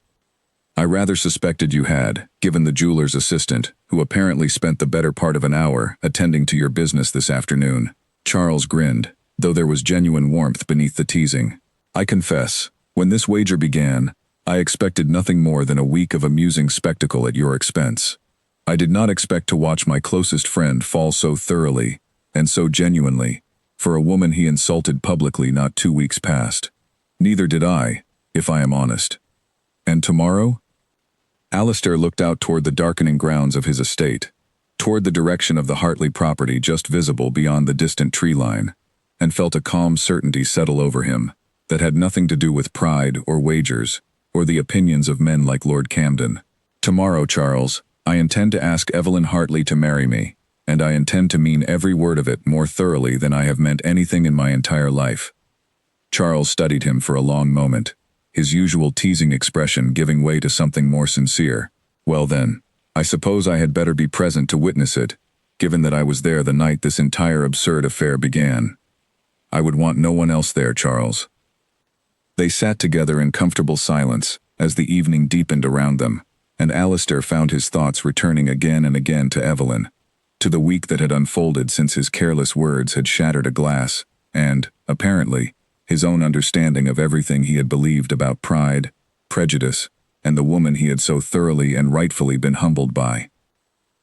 I rather suspected you had, given the jeweler's assistant, who apparently spent the better part of an hour attending to your business this afternoon. Charles grinned, though there was genuine warmth beneath the teasing. I confess, when this wager began, I expected nothing more than a week of amusing spectacle at your expense. I did not expect to watch my closest friend fall so thoroughly, and so genuinely, for a woman he insulted publicly not 2 weeks past. Neither did I, if I am honest. And tomorrow? Alistair looked out toward the darkening grounds of his estate, toward the direction of the Hartley property just visible beyond the distant tree line, and felt a calm certainty settle over him that had nothing to do with pride or wagers, or the opinions of men like Lord Camden. Tomorrow, Charles, I intend to ask Evelyn Hartley to marry me, and I intend to mean every word of it more thoroughly than I have meant anything in my entire life. Charles studied him for a long moment, his usual teasing expression giving way to something more sincere. Well then, I suppose I had better be present to witness it, given that I was there the night this entire absurd affair began. I would want no one else there, Charles. They sat together in comfortable silence as the evening deepened around them, and Alistair found his thoughts returning again and again to Evelyn, to the week that had unfolded since his careless words had shattered a glass, and, apparently, his own understanding of everything he had believed about pride, prejudice, and the woman he had so thoroughly and rightfully been humbled by.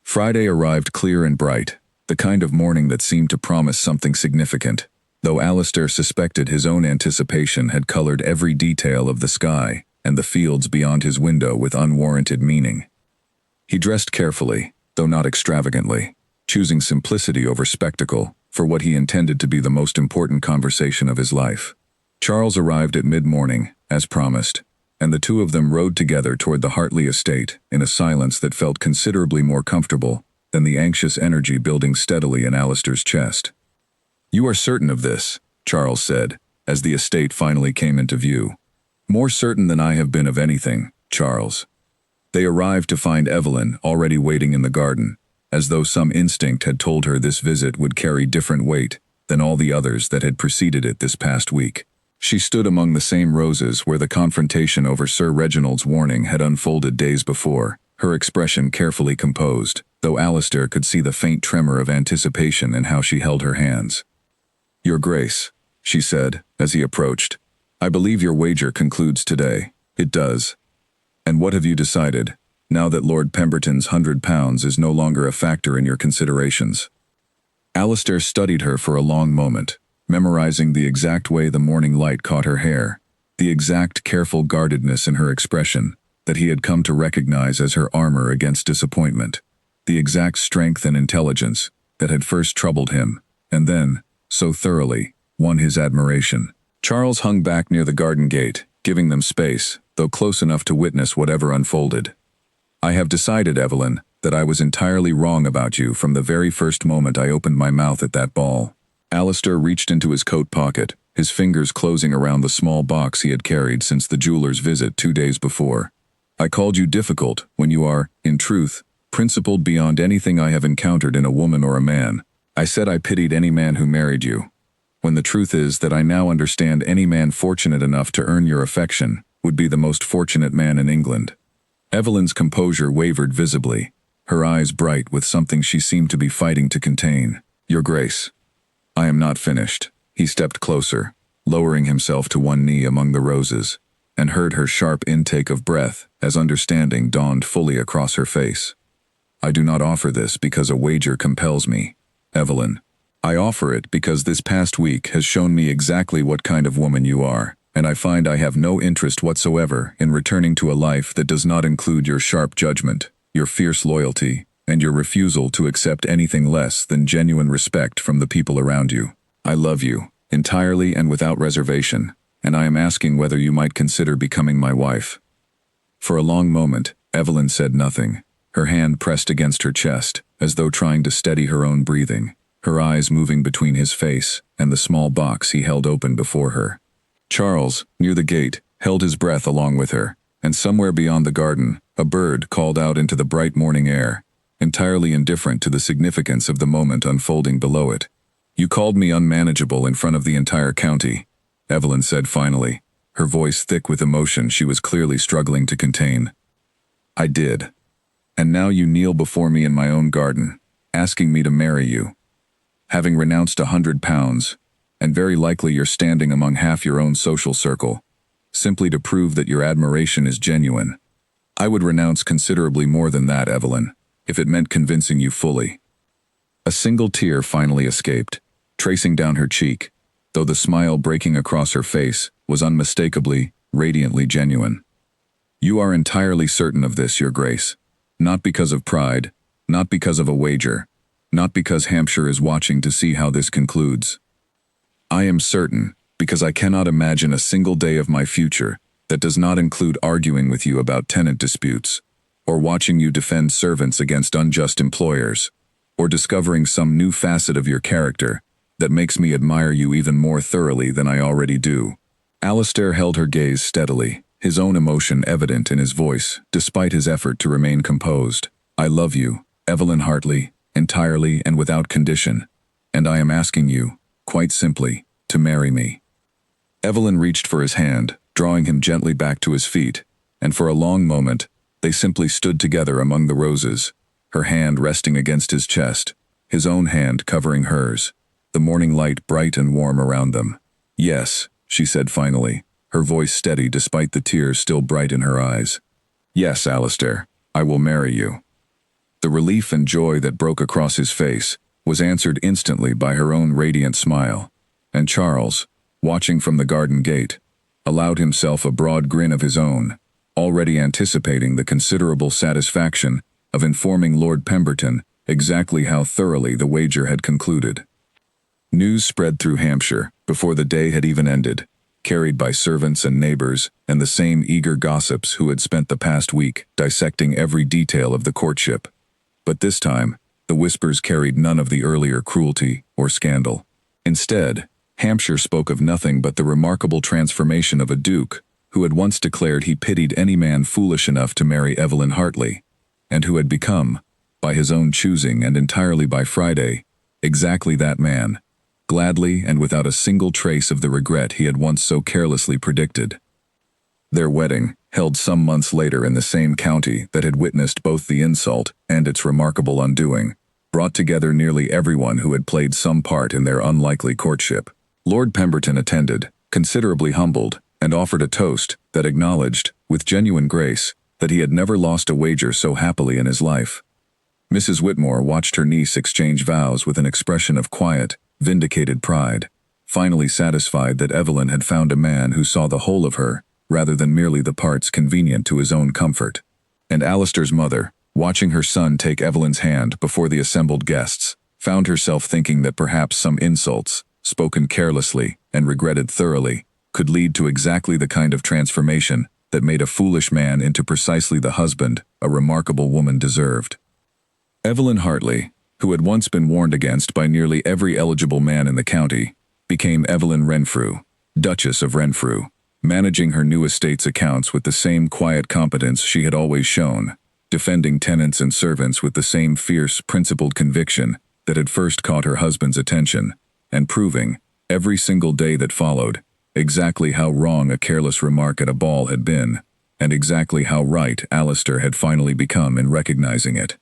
Friday arrived clear and bright, the kind of morning that seemed to promise something significant, though Alistair suspected his own anticipation had colored every detail of the sky and the fields beyond his window with unwarranted meaning. He dressed carefully, though not extravagantly, choosing simplicity over spectacle for what he intended to be the most important conversation of his life. Charles arrived at mid-morning, as promised, and the two of them rode together toward the Hartley estate in a silence that felt considerably more comfortable than the anxious energy building steadily in Alistair's chest. You are certain of this, Charles said, as the estate finally came into view. More certain than I have been of anything, Charles. They arrived to find Evelyn already waiting in the garden, as though some instinct had told her this visit would carry different weight than all the others that had preceded it this past week. She stood among the same roses where the confrontation over Sir Reginald's warning had unfolded days before, her expression carefully composed, though Alistair could see the faint tremor of anticipation in how she held her hands. "Your Grace," she said, as he approached, "I believe your wager concludes today." "It does. And what have you decided, now that Lord Pemberton's £100 is no longer a factor in your considerations?" Alistair studied her for a long moment, memorizing the exact way the morning light caught her hair, the exact careful guardedness in her expression that he had come to recognize as her armor against disappointment, the exact strength and intelligence that had first troubled him, and then, so thoroughly, won his admiration. Charles hung back near the garden gate, giving them space, though close enough to witness whatever unfolded. "I have decided, Evelyn, that I was entirely wrong about you from the very first moment I opened my mouth at that ball." Alistair reached into his coat pocket, his fingers closing around the small box he had carried since the jeweler's visit 2 days before. "I called you difficult when you are, in truth, principled beyond anything I have encountered in a woman or a man. I said I pitied any man who married you, when the truth is that I now understand any man fortunate enough to earn your affection would be the most fortunate man in England." Evelyn's composure wavered visibly, her eyes bright with something she seemed to be fighting to contain. "Your Grace, I am not finished." He stepped closer, lowering himself to one knee among the roses, and heard her sharp intake of breath as understanding dawned fully across her face. "I do not offer this because a wager compels me, Evelyn. I offer it because this past week has shown me exactly what kind of woman you are, and I find I have no interest whatsoever in returning to a life that does not include your sharp judgment, your fierce loyalty, and your refusal to accept anything less than genuine respect from the people around you. I love you, entirely and without reservation, and I am asking whether you might consider becoming my wife." For a long moment, Evelyn said nothing, her hand pressed against her chest, as though trying to steady her own breathing, her eyes moving between his face and the small box he held open before her. Charles, near the gate, held his breath along with her, and somewhere beyond the garden, a bird called out into the bright morning air, entirely indifferent to the significance of the moment unfolding below it. "You called me unmanageable in front of the entire county," Evelyn said finally, her voice thick with emotion she was clearly struggling to contain. "I did. And now you kneel before me in my own garden, asking me to marry you. Having renounced £100, and very likely you're standing among half your own social circle, simply to prove that your admiration is genuine. I would renounce considerably more than that, Evelyn, if it meant convincing you fully." A single tear finally escaped, tracing down her cheek, though the smile breaking across her face was unmistakably, radiantly genuine. "You are entirely certain of this, Your Grace, not because of pride, not because of a wager, not because Hampshire is watching to see how this concludes. I am certain because I cannot imagine a single day of my future that does not include arguing with you about tenant disputes, or watching you defend servants against unjust employers, or discovering some new facet of your character that makes me admire you even more thoroughly than I already do." Alistair held her gaze steadily, his own emotion evident in his voice, despite his effort to remain composed. "I love you, Evelyn Hartley, entirely and without condition, and I am asking you, quite simply, to marry me." Evelyn reached for his hand, drawing him gently back to his feet, and for a long moment, they simply stood together among the roses, her hand resting against his chest, his own hand covering hers, the morning light bright and warm around them. "Yes," she said finally, her voice steady despite the tears still bright in her eyes. "Yes, Alistair, I will marry you." The relief and joy that broke across his face was answered instantly by her own radiant smile, and Charles, watching from the garden gate, allowed himself a broad grin of his own, already anticipating the considerable satisfaction of informing Lord Pemberton exactly how thoroughly the wager had concluded. News spread through Hampshire before the day had even ended, carried by servants and neighbors and the same eager gossips who had spent the past week dissecting every detail of the courtship. But this time, the whispers carried none of the earlier cruelty or scandal. Instead, Hampshire spoke of nothing but the remarkable transformation of a duke who had once declared he pitied any man foolish enough to marry Evelyn Hartley, and who had become, by his own choosing and entirely by Friday, exactly that man, gladly and without a single trace of the regret he had once so carelessly predicted. Their wedding, held some months later in the same county that had witnessed both the insult and its remarkable undoing, brought together nearly everyone who had played some part in their unlikely courtship. Lord Pemberton attended, considerably humbled, and offered a toast that acknowledged, with genuine grace, that he had never lost a wager so happily in his life. Mrs. Whitmore watched her niece exchange vows with an expression of quiet, vindicated pride, finally satisfied that Evelyn had found a man who saw the whole of her, rather than merely the parts convenient to his own comfort. And Alistair's mother, watching her son take Evelyn's hand before the assembled guests, found herself thinking that perhaps some insults, spoken carelessly and regretted thoroughly, could lead to exactly the kind of transformation that made a foolish man into precisely the husband a remarkable woman deserved. Evelyn Hartley, who had once been warned against by nearly every eligible man in the county, became Evelyn Renfrew, Duchess of Renfrew, managing her new estate's accounts with the same quiet competence she had always shown, defending tenants and servants with the same fierce, principled conviction that had first caught her husband's attention, and proving, every single day that followed, exactly how wrong a careless remark at a ball had been, and exactly how right Alistair had finally become in recognizing it.